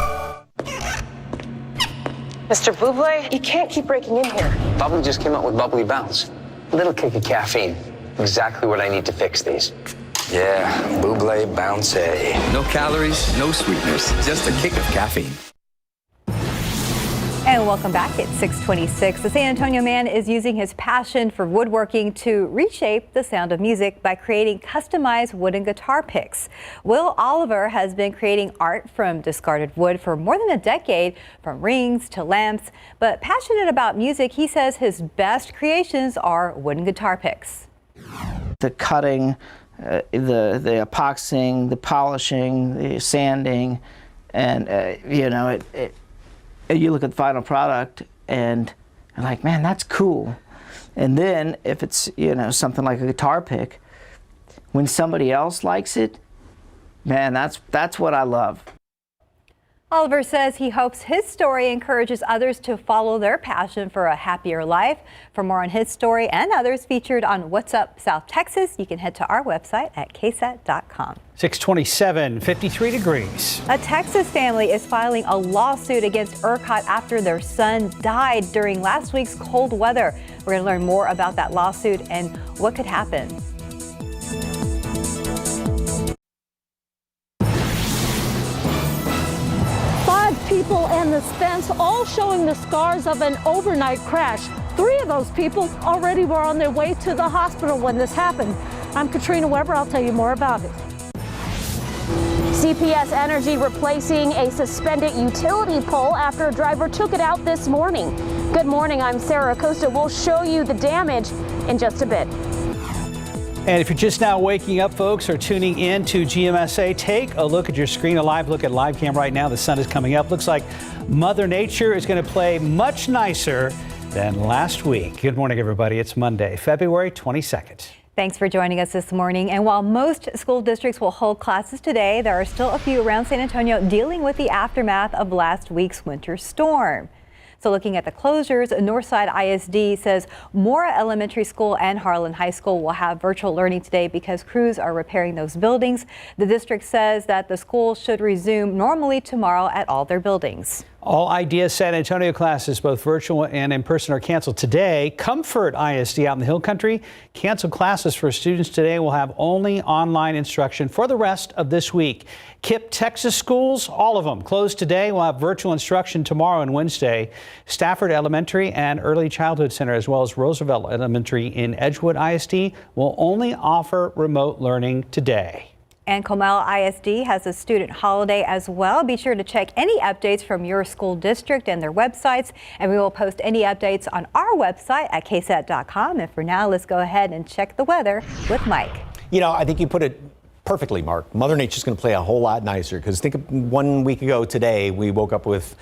[SPEAKER 12] Mr. Buble, you can't keep breaking in here.
[SPEAKER 14] Bubbly just came out with Bubbly Bounce. Little kick of caffeine. Exactly what I need to fix these. Yeah, Buble Bounce.
[SPEAKER 24] No calories, no sweeteners, just a kick of caffeine.
[SPEAKER 3] And welcome back. It's 6:26. The San Antonio man is using his passion for woodworking to reshape the sound of music by creating customized wooden guitar picks. Will Oliver has been creating art from discarded wood for more than a decade, from rings to lamps. But passionate about music, he says his best creations are wooden guitar picks.
[SPEAKER 25] The cutting, the epoxying, the polishing, the sanding, and you look at the final product and you're like, man, that's cool. And then if it's, something like a guitar pick, when somebody else likes it, man, that's what I love.
[SPEAKER 3] Oliver says he hopes his story encourages others to follow their passion for a happier life. For more on his story and others featured on What's Up South Texas, you can head to our website at KSAT.com.
[SPEAKER 2] 627, 53 degrees.
[SPEAKER 3] A Texas family is filing a lawsuit against ERCOT after their son died during last week's cold weather. We're going to learn more about that lawsuit and what could happen.
[SPEAKER 19] People and this fence, all showing the scars of an overnight crash. 3 of those people already were on their way to the hospital when this happened. I'm Katrina Weber. I'll tell you more about it.
[SPEAKER 6] CPS Energy replacing a suspended utility pole after a driver took it out this morning. Good morning, I'm Sarah Acosta. We'll show you the damage in just a bit.
[SPEAKER 2] And if you're just now waking up, folks, or tuning in to GMSA, take a look at your screen, a live look at live cam right now. The sun is coming up. Looks like Mother Nature is going to play much nicer than last week. Good morning, everybody. It's Monday, February 22nd.
[SPEAKER 3] Thanks for joining us this morning. And while most school districts will hold classes today, there are still a few around San Antonio dealing with the aftermath of last week's winter storm. So looking at the closures, Northside ISD says Mora Elementary School and Harlan High School will have virtual learning today because crews are repairing those buildings. The district says that the schools should resume normally tomorrow at all their buildings.
[SPEAKER 2] All Ideas San Antonio classes, both virtual and in person, are canceled today. Comfort ISD out in the Hill Country canceled classes for students today. Will have only online instruction for the rest of this week. KIPP Texas schools, all of them closed today. We'll have virtual instruction tomorrow and Wednesday. Stafford Elementary and Early Childhood Center, as well as Roosevelt Elementary in Edgewood ISD, will only offer remote learning today.
[SPEAKER 3] And Comal ISD has a student holiday as well. Be sure to check any updates from your school district and their websites, and we will post any updates on our website at KSAT.com. And for now, let's go ahead and check the weather with Mike.
[SPEAKER 4] I think you put it Perfectly, Mark. Mother Nature's going to play a whole lot nicer, because think of 1 week ago today, we woke up with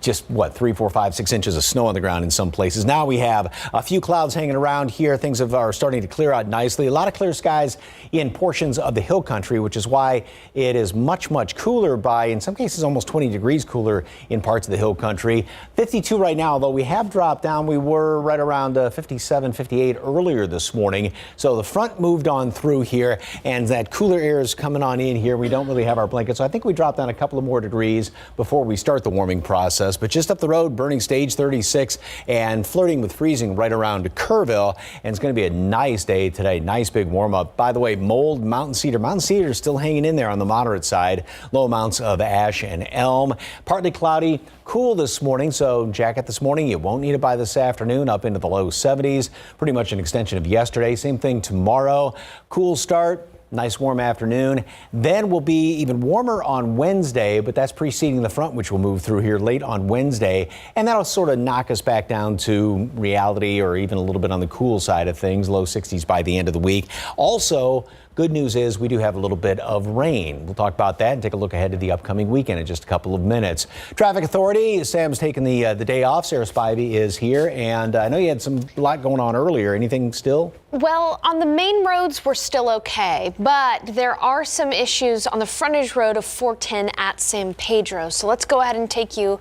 [SPEAKER 4] just 3, 4, 5, 6 inches of snow on the ground in some places. Now we have a few clouds hanging around here. Things are starting to clear out nicely. A lot of clear skies in portions of the hill country, which is why it is much, much cooler by, in some cases, almost 20 degrees cooler in parts of the hill country. 52 right now, although we have dropped down. We were right around 57, 58 earlier this morning. So the front moved on through here, and that cooler air is coming on in here. We don't really have our blankets, so I think we dropped down a couple of more degrees before we start the warming process. But just up the road, burning stage 36 and flirting with freezing right around Kerrville. And it's going to be a nice day today. Nice big warm up. By the way, mold, mountain cedar. Mountain cedar is still hanging in there on the moderate side. Low amounts of ash and elm. Partly cloudy, cool this morning. So jacket this morning. You won't need it by this afternoon, up into the low 70s. Pretty much an extension of yesterday. Same thing tomorrow. Cool start. Nice warm afternoon. Then we'll be even warmer on Wednesday, but that's preceding the front, which will move through here late on Wednesday. And that'll sort of knock us back down to reality, or even a little bit on the cool side of things, low 60s by the end of the week. Also, good news is we do have a little bit of rain. We'll talk about that and take a look ahead to the upcoming weekend in just a couple of minutes. Traffic Authority, Sam's taking the day off. Sarah Spivey is here, and I know you had a lot going on earlier. Anything still?
[SPEAKER 5] Well, on the main roads, we're still okay, but there are some issues on the frontage road of 410 at San Pedro. So let's go ahead and take you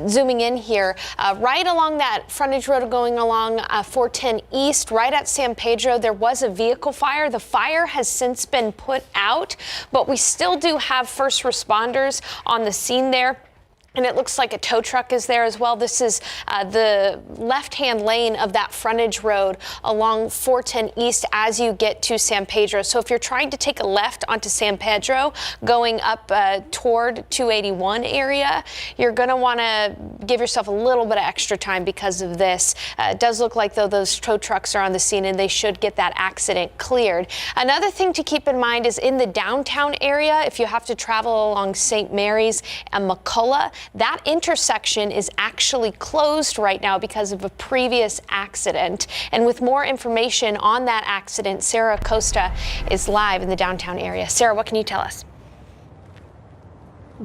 [SPEAKER 5] zooming in here. Right along that frontage road going along 410 East, right at San Pedro, there was a vehicle fire. The fire has since been put out, but we still do have first responders on the scene there. And it looks like a tow truck is there as well. This is the left-hand lane of that frontage road along 410 East as you get to San Pedro. So if you're trying to take a left onto San Pedro going up toward 281 area, you're going to want to give yourself a little bit of extra time because of this. It does look like, though, those tow trucks are on the scene and they should get that accident cleared. Another thing to keep in mind is in the downtown area, if you have to travel along St. Mary's and McCullough, that intersection is actually closed right now because of a previous accident. And with more information on that accident, Sarah Costa is live in the downtown area. Sarah, what can you tell us?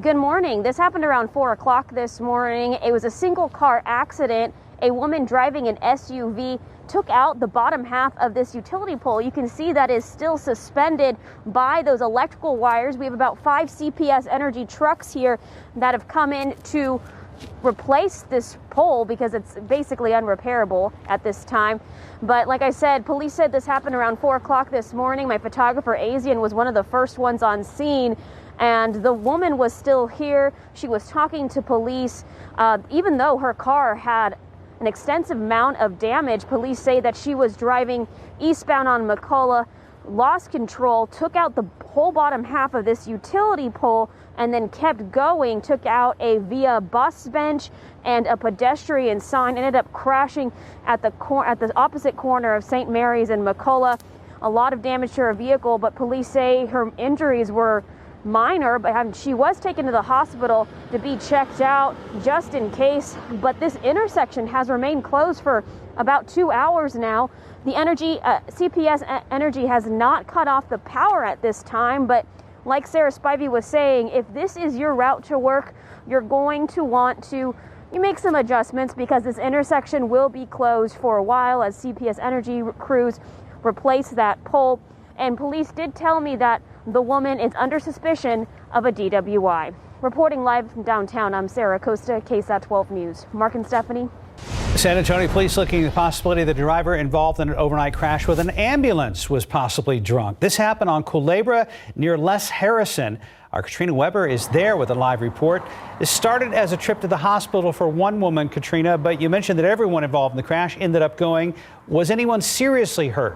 [SPEAKER 6] Good morning. This happened around 4 o'clock this morning. It was a single car accident. A woman driving an SUV took out the bottom half of this utility pole. You can see that is still suspended by those electrical wires. We have about 5 CPS Energy trucks here that have come in to replace this pole because it's basically unrepairable at this time. But like I said, police said this happened around 4 o'clock this morning. My photographer, Asian, was one of the first ones on scene, and the woman was still here. She was talking to police. Even though her car had an extensive amount of damage, police say that she was driving eastbound on McCullough, lost control, took out the whole bottom half of this utility pole, and then kept going, took out a via bus bench and a pedestrian sign, ended up crashing at the opposite corner of St. Mary's and McCullough. A lot of damage to her vehicle, but police say her injuries were minor, but she was taken to the hospital to be checked out just in case. But this intersection has remained closed for about 2 hours now. The CPS Energy has not cut off the power at this time, but like Sarah Spivey was saying, if this is your route to work, you're going to want to make some adjustments because this intersection will be closed for a while as CPS Energy crews replace that pole. And police did tell me that the woman is under suspicion of a DWI. Reporting live from downtown, I'm Sarah Costa, KSAT 12 News. Mark and Stephanie.
[SPEAKER 2] San Antonio police looking at the possibility the driver involved in an overnight crash with an ambulance was possibly drunk. This happened on Culebra near Les Harrison. Our Katrina Weber is there with a live report. This started as a trip to the hospital for one woman, Katrina, but you mentioned that everyone involved in the crash ended up going. Was anyone seriously hurt?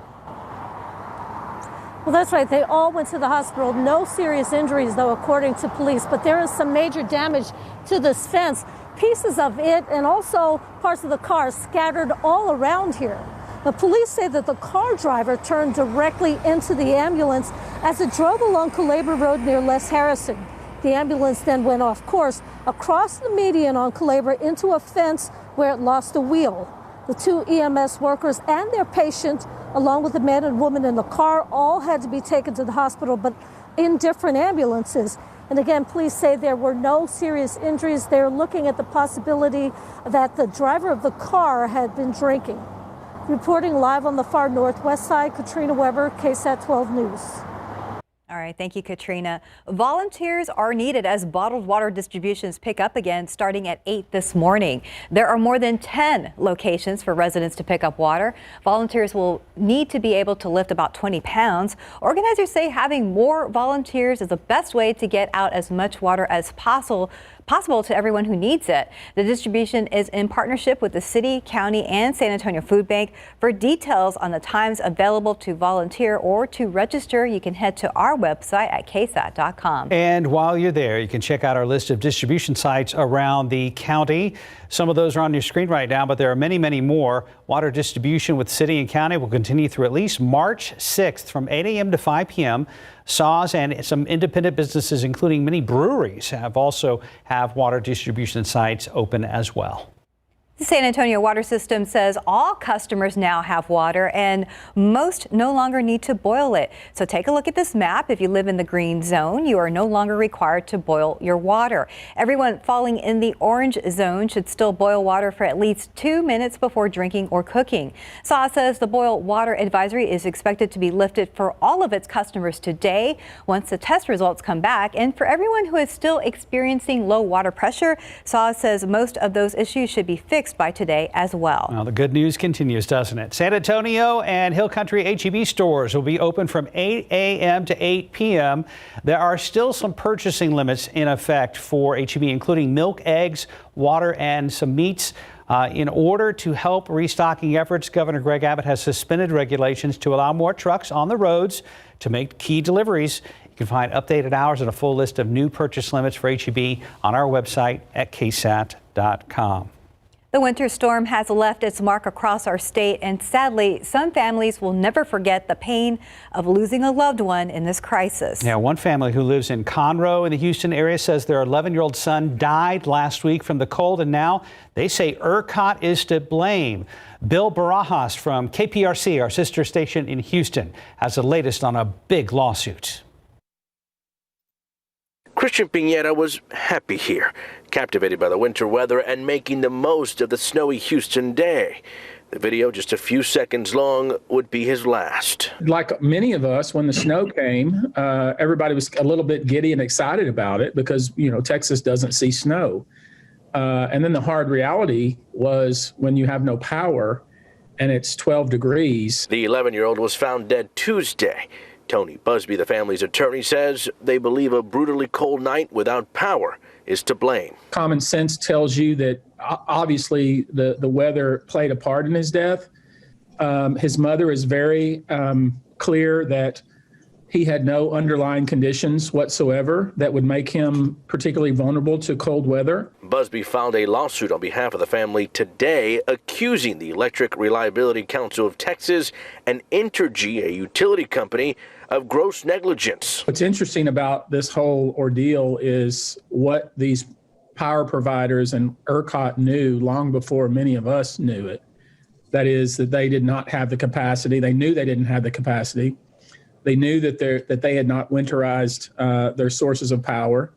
[SPEAKER 19] Well, that's right. They all went to the hospital. No serious injuries, though, according to police. But there is some major damage to this fence. Pieces of it and also parts of the car scattered all around here. The police say that the car driver turned directly into the ambulance as it drove along Culebra Road near Les Harrison. The ambulance then went off course across the median on Culebra into a fence where it lost a wheel. The 2 EMS workers and their patient along with the man and woman in the car, all had to be taken to the hospital, but in different ambulances. And again, police say there were no serious injuries. They're looking at the possibility that the driver of the car had been drinking. Reporting live on the far northwest side, Katrina Weber, KSAT 12 News.
[SPEAKER 3] All right, thank you, Katrina. Volunteers are needed as bottled water distributions pick up again starting at 8 this morning. There are more than 10 locations for residents to pick up water. Volunteers will need to be able to lift about 20 pounds. Organizers say having more volunteers is the best way to get out as much water as possible to everyone who needs it. The distribution is in partnership with the city, county, and San Antonio Food Bank. For details on the times available to volunteer or to register, you can head to our website at KSAT.com.
[SPEAKER 2] And while you're there, you can check out our list of distribution sites around the county. Some of those are on your screen right now, but there are many, many more. Water distribution with city and county will continue through at least March 6th from 8 a.m. to 5 p.m. SAWS and some independent businesses, including many breweries, also have water distribution sites open as well.
[SPEAKER 3] The San Antonio Water System says all customers now have water and most no longer need to boil it. So take a look at this map. If you live in the green zone, you are no longer required to boil your water. Everyone falling in the orange zone should still boil water for at least 2 minutes before drinking or cooking. SAW says the boil water advisory is expected to be lifted for all of its customers today once the test results come back. And for everyone who is still experiencing low water pressure, SAW says most of those issues should be fixed by today as well.
[SPEAKER 2] Well, the good news continues, doesn't it? San Antonio and Hill Country H-E-B stores will be open from 8 a.m. to 8 p.m. There are still some purchasing limits in effect for H-E-B, including milk, eggs, water, and some meats. In order to help restocking efforts, Governor Greg Abbott has suspended regulations to allow more trucks on the roads to make key deliveries. You can find updated hours and a full list of new purchase limits for H-E-B on our website at KSAT.com.
[SPEAKER 3] The winter storm has left its mark across our state, and sadly, some families will never forget the pain of losing a loved one in this crisis.
[SPEAKER 2] Yeah, one family who lives in Conroe in the Houston area says their 11-year-old son died last week from the cold, and now they say ERCOT is to blame. Bill Barajas from KPRC, our sister station in Houston, has the latest on a big lawsuit.
[SPEAKER 1] Christian Pineda was happy here, captivated by the winter weather and making the most of the snowy Houston day. The video, just a few seconds long, would be his last.
[SPEAKER 10] Like many of us, when the snow came, everybody was a little bit giddy and excited about it because, you know, Texas doesn't see snow. And then the hard reality was when you have no power and it's 12 degrees.
[SPEAKER 1] The 11-year-old was found dead Tuesday. Tony Busby, the family's attorney, says they believe a brutally cold night without power is to blame.
[SPEAKER 10] Common sense tells you that obviously the weather played a part in his death. His mother is very clear that he had no underlying conditions whatsoever that would make him particularly vulnerable to cold weather.
[SPEAKER 1] Busby filed a lawsuit on behalf of the family today, accusing the Electric Reliability Council of Texas and Entergy, a utility company, of gross negligence.
[SPEAKER 10] What's interesting about this whole ordeal is what these power providers and ERCOT knew long before many of us knew it. That is, that they did not have the capacity. They knew they didn't have the capacity. They knew that they had not winterized their sources of power,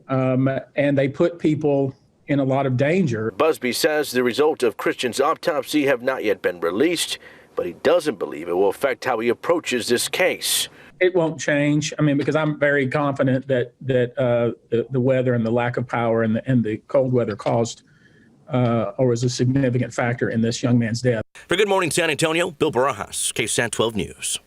[SPEAKER 10] and they put people in a lot of danger.
[SPEAKER 1] Busby says the result of Christian's autopsy have not yet been released, but he doesn't believe it will affect how he approaches this case.
[SPEAKER 10] It won't change. I mean, because I'm very confident that the weather and the lack of power and the cold weather caused or was a significant factor in this young man's death.
[SPEAKER 1] For Good Morning San Antonio, Bill Barajas, KSAT 12 News.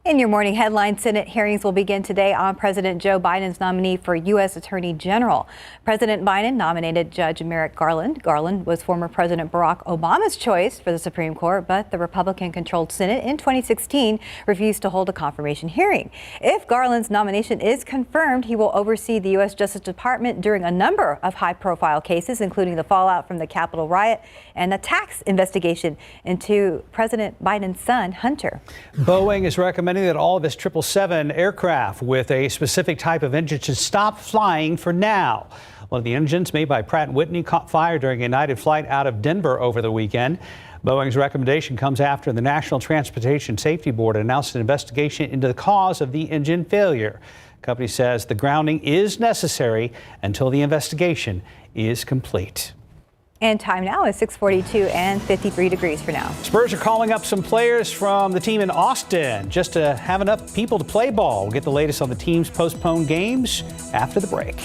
[SPEAKER 3] In your morning headlines, Senate hearings will begin today on President Joe Biden's nominee for U.S. Attorney General. President Biden nominated Judge Merrick Garland. Garland was former President Barack Obama's choice for the Supreme Court, but the Republican-controlled Senate in 2016 refused to hold a confirmation hearing. If Garland's nomination is confirmed, he will oversee the U.S. Justice Department during a number of high-profile cases, including the fallout from the Capitol riot and a tax investigation into President Biden's son, Hunter.
[SPEAKER 2] Boeing is recommending that all of its 777 aircraft with a specific type of engine should stop flying for now. One of the engines made by Pratt & Whitney caught fire during a United flight out of Denver over the weekend. Boeing's recommendation comes after the National Transportation Safety Board announced an investigation into the cause of the engine failure. The company says the grounding is necessary until the investigation is complete.
[SPEAKER 3] And time now is 6:42 and 53 degrees for now.
[SPEAKER 2] Spurs are calling up some players from the team in Austin just to have enough people to play ball. We'll get the latest on the team's postponed games after the break.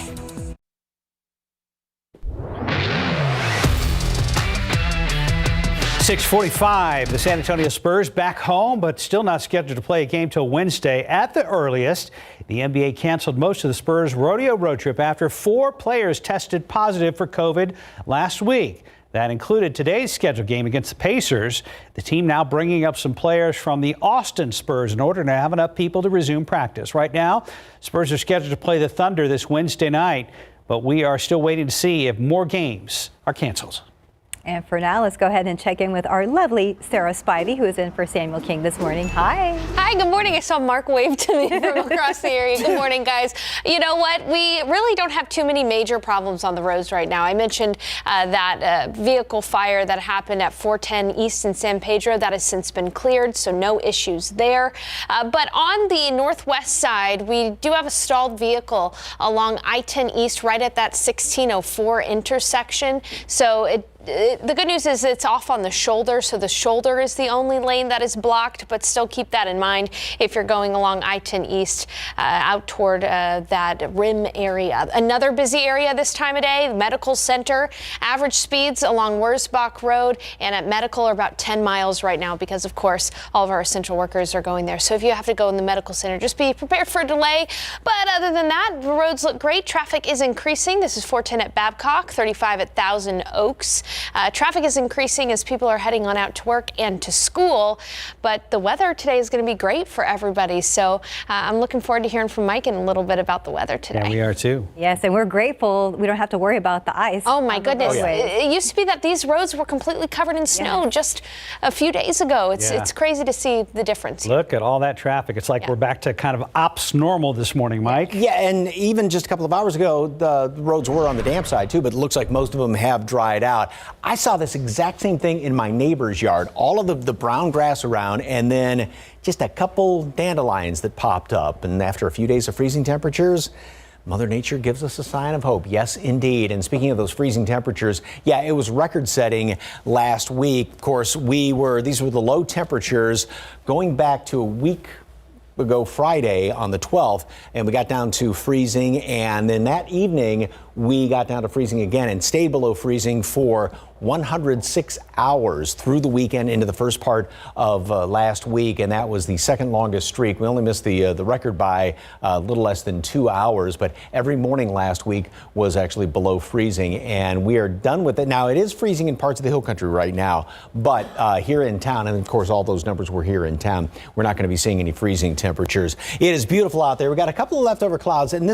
[SPEAKER 2] .45, the San Antonio Spurs back home, but still not scheduled to play a game till Wednesday at the earliest. The NBA canceled most of the Spurs rodeo road trip after 4 players tested positive for COVID last week. That included today's scheduled game against the Pacers. The team now bringing up some players from the Austin Spurs in order to have enough people to resume practice. Right now, Spurs are scheduled to play the Thunder this Wednesday night, but we are still waiting to see if more games are canceled.
[SPEAKER 3] And for now, let's go ahead and check in with our lovely Sarah Spivey, who is in for Samuel King this morning. Hi.
[SPEAKER 5] Hi, good morning. I saw Mark wave to me from across the area. Good morning, guys. You know what? We really don't have too many major problems on the roads right now. I mentioned that vehicle fire that happened at 410 East in San Pedro. That has since been cleared, so no issues there. But on the northwest side, we do have a stalled vehicle along I-10 East right at that 1604 intersection. So the good news is it's off on the shoulder, so the shoulder is the only lane that is blocked, but still keep that in mind if you're going along I-10 East out toward that rim area. Another busy area this time of day, the medical center. Average speeds along Wurzbach Road and at medical are about 10 miles right now because, of course, all of our essential workers are going there. So if you have to go in the medical center, just be prepared for a delay. But other than that, the roads look great. Traffic is increasing. This is 410 at Babcock, 35 at Thousand Oaks. Traffic is increasing as people are heading on out to work and to school, but the weather today is going to be great for everybody. So I'm looking forward to hearing from Mike in a little bit about the weather today.
[SPEAKER 2] Yeah, we are too.
[SPEAKER 3] Yes, and we're grateful we don't have to worry about the ice.
[SPEAKER 5] Oh my goodness.
[SPEAKER 3] Yeah.
[SPEAKER 5] It used to be that these roads were completely covered in snow just a few days ago. It's crazy to see the difference.
[SPEAKER 2] Look at all that traffic. It's like we're back to kind of ops normal this morning, Mike.
[SPEAKER 4] Yeah, and even just a couple of hours ago, the roads were on the damp side too, but it looks like most of them have dried out. I saw this exact same thing in my neighbor's yard. All of the brown grass around, and then just a couple dandelions that popped up. And after a few days of freezing temperatures, Mother Nature gives us a sign of hope. Yes, indeed. And speaking of those freezing temperatures, yeah, it was record-setting last week. Of course, these were the low temperatures going back to a week ago Friday on the 12th, and we got down to freezing, and then that evening we got down to freezing again and stayed below freezing for 106 hours through the weekend into the first part of last week, and that was the second longest streak. We only missed the record by a little less than 2 hours, but every morning last week was actually below freezing, and we are done with it. Now, it is freezing in parts of the hill country right now, but here in town, and of course all those numbers were here in town, we're not going to be seeing any freezing temperatures. It is beautiful out there. We got a couple of leftover clouds, and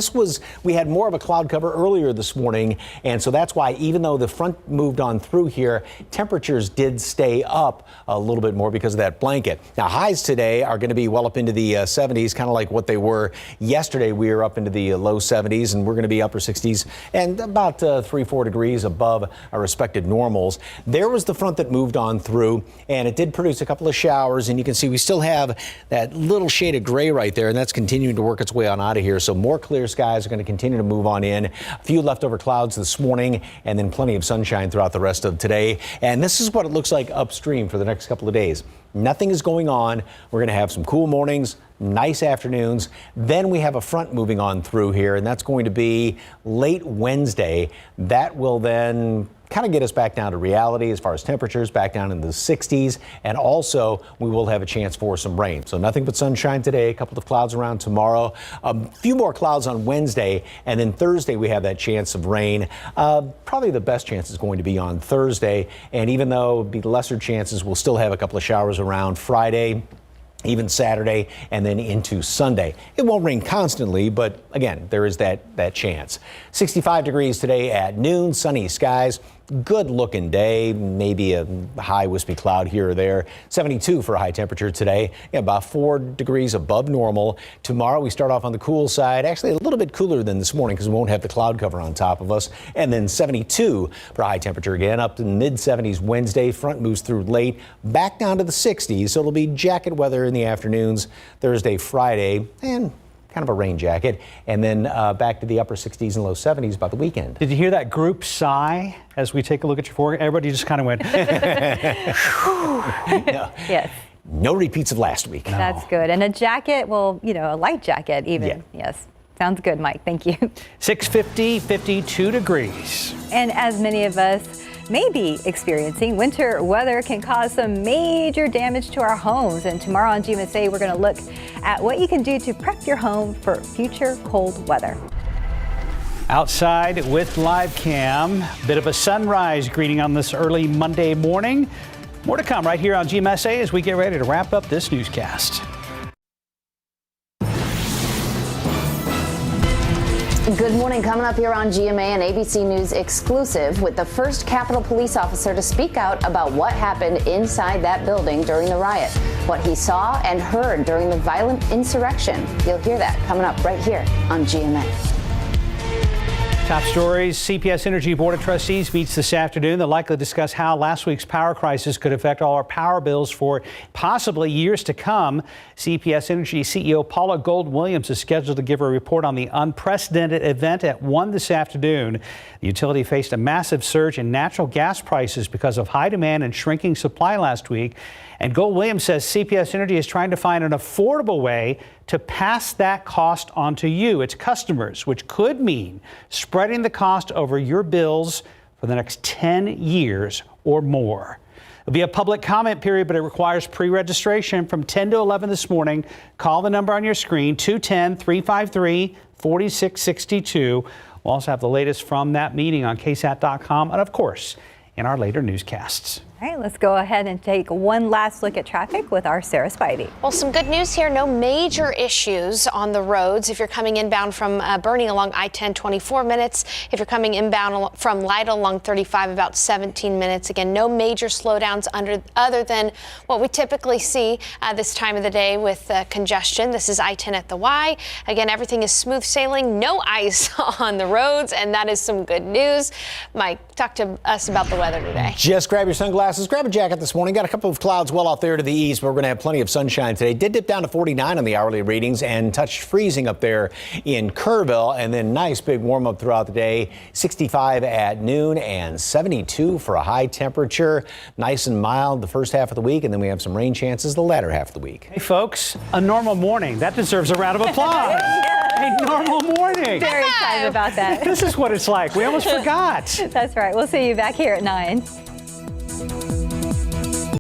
[SPEAKER 4] we had more of a cloud cover earlier this morning, and so that's why even though the front moved on through here, temperatures did stay up a little bit more because of that blanket. Now, highs today are going to be well up into the 70s, kind of like what they were yesterday. We were up into the low 70s, and we're going to be upper 60s and about 3-4 degrees above our respected normals. There was the front that moved on through, and it did produce a couple of showers, and you can see we still have that little shade of gray right there, and that's continuing to work its way on out of here. So more clear skies are going to continue to move on in. A few leftover clouds this morning, and then plenty of sunshine throughout the rest of today. And this is what it looks like upstream for the next couple of days. Nothing is going on. We're going to have some cool mornings, nice afternoons. Then we have a front moving on through here, and that's going to be late Wednesday. That will then kind of get us back down to reality as far as temperatures, back down in the 60s. And also, we will have a chance for some rain. So nothing but sunshine today, a couple of clouds around tomorrow, a few more clouds on Wednesday, and then Thursday we have that chance of rain. Probably the best chance is going to be on Thursday. And even though it'll be lesser chances, we'll still have a couple of showers around Friday, even Saturday, and then into Sunday. It won't rain constantly, but again, there is that chance. 65 degrees today at noon, sunny skies. good looking day, maybe a high wispy cloud here or there. 72 for a high temperature today, about 4 degrees above normal. Tomorrow we start off on the cool side, actually a little bit cooler than this morning because we won't have the cloud cover on top of us. And then 72 for a high temperature again, up to the mid 70s Wednesday. Front moves through late, back down to the 60s. So it'll be jacket weather in the afternoons Thursday, Friday, and kind of a rain jacket, and then back to the upper 60s and low 70s by the weekend.
[SPEAKER 2] Did you hear that group sigh as we take a look at your forehead? Everybody just kind of went.
[SPEAKER 4] No.
[SPEAKER 3] Yes.
[SPEAKER 4] No repeats of last week.
[SPEAKER 3] No. That's good. And a jacket, well, a light jacket even. Yeah. Yes. Sounds good, Mike. Thank you.
[SPEAKER 2] 6:50, 52 degrees.
[SPEAKER 3] And as many of us may be experiencing, winter weather can cause some major damage to our homes. And tomorrow on GMSA, we're going to look at what you can do to prep your home for future cold weather.
[SPEAKER 2] Outside with live cam, bit of a sunrise greeting on this early Monday morning. More to come right here on GMSA as we get ready to wrap up this newscast.
[SPEAKER 15] Good morning. Coming up here on GMA, an ABC News exclusive with the first Capitol Police officer to speak out about what happened inside that building during the riot, what he saw and heard during the violent insurrection. You'll hear that coming up right here on GMA.
[SPEAKER 2] Top stories. CPS Energy Board of Trustees meets this afternoon. They'll likely discuss how last week's power crisis could affect all our power bills for possibly years to come. CPS Energy CEO Paula Gold-Williams is scheduled to give a report on the unprecedented event at 1 this afternoon. The utility faced a massive surge in natural gas prices because of high demand and shrinking supply last week. And Gold-Williams says CPS Energy is trying to find an affordable way to pass that cost on to you, its customers, which could mean spreading the cost over your bills for the next 10 years or more. There'll be a public comment period, but it requires pre-registration from 10 to 11 this morning. Call the number on your screen, 210-353-4662. We'll also have the latest from that meeting on KSAT.com and, of course, in our later newscasts.
[SPEAKER 3] All right, let's go ahead and take one last look at traffic with our Sarah Spivey.
[SPEAKER 5] Well, some good news here. No major issues on the roads. If you're coming inbound from Bernie along I-10, 24 minutes. If you're coming inbound from Lytle along 35, about 17 minutes. Again, no major slowdowns other than what we typically see this time of the day with congestion. This is I-10 at the Y. Again, everything is smooth sailing. No ice on the roads, and that is some good news. Mike, talk to us about the weather today.
[SPEAKER 4] Just grab your sunglasses. Grab a jacket this morning. Got a couple of clouds well out there to the east, but we're going to have plenty of sunshine today. Did dip down to 49 on the hourly readings and touched freezing up there in Kerrville, and then nice big warm up throughout the day. 65 at noon and 72 for a high temperature. Nice and mild the first half of the week, and then we have some rain chances the latter half of the week.
[SPEAKER 2] Hey folks, a normal morning. That deserves a round of applause. A normal morning.
[SPEAKER 3] Very excited about that.
[SPEAKER 2] This is what it's like. We almost forgot.
[SPEAKER 3] That's right. We'll see you back here at 9.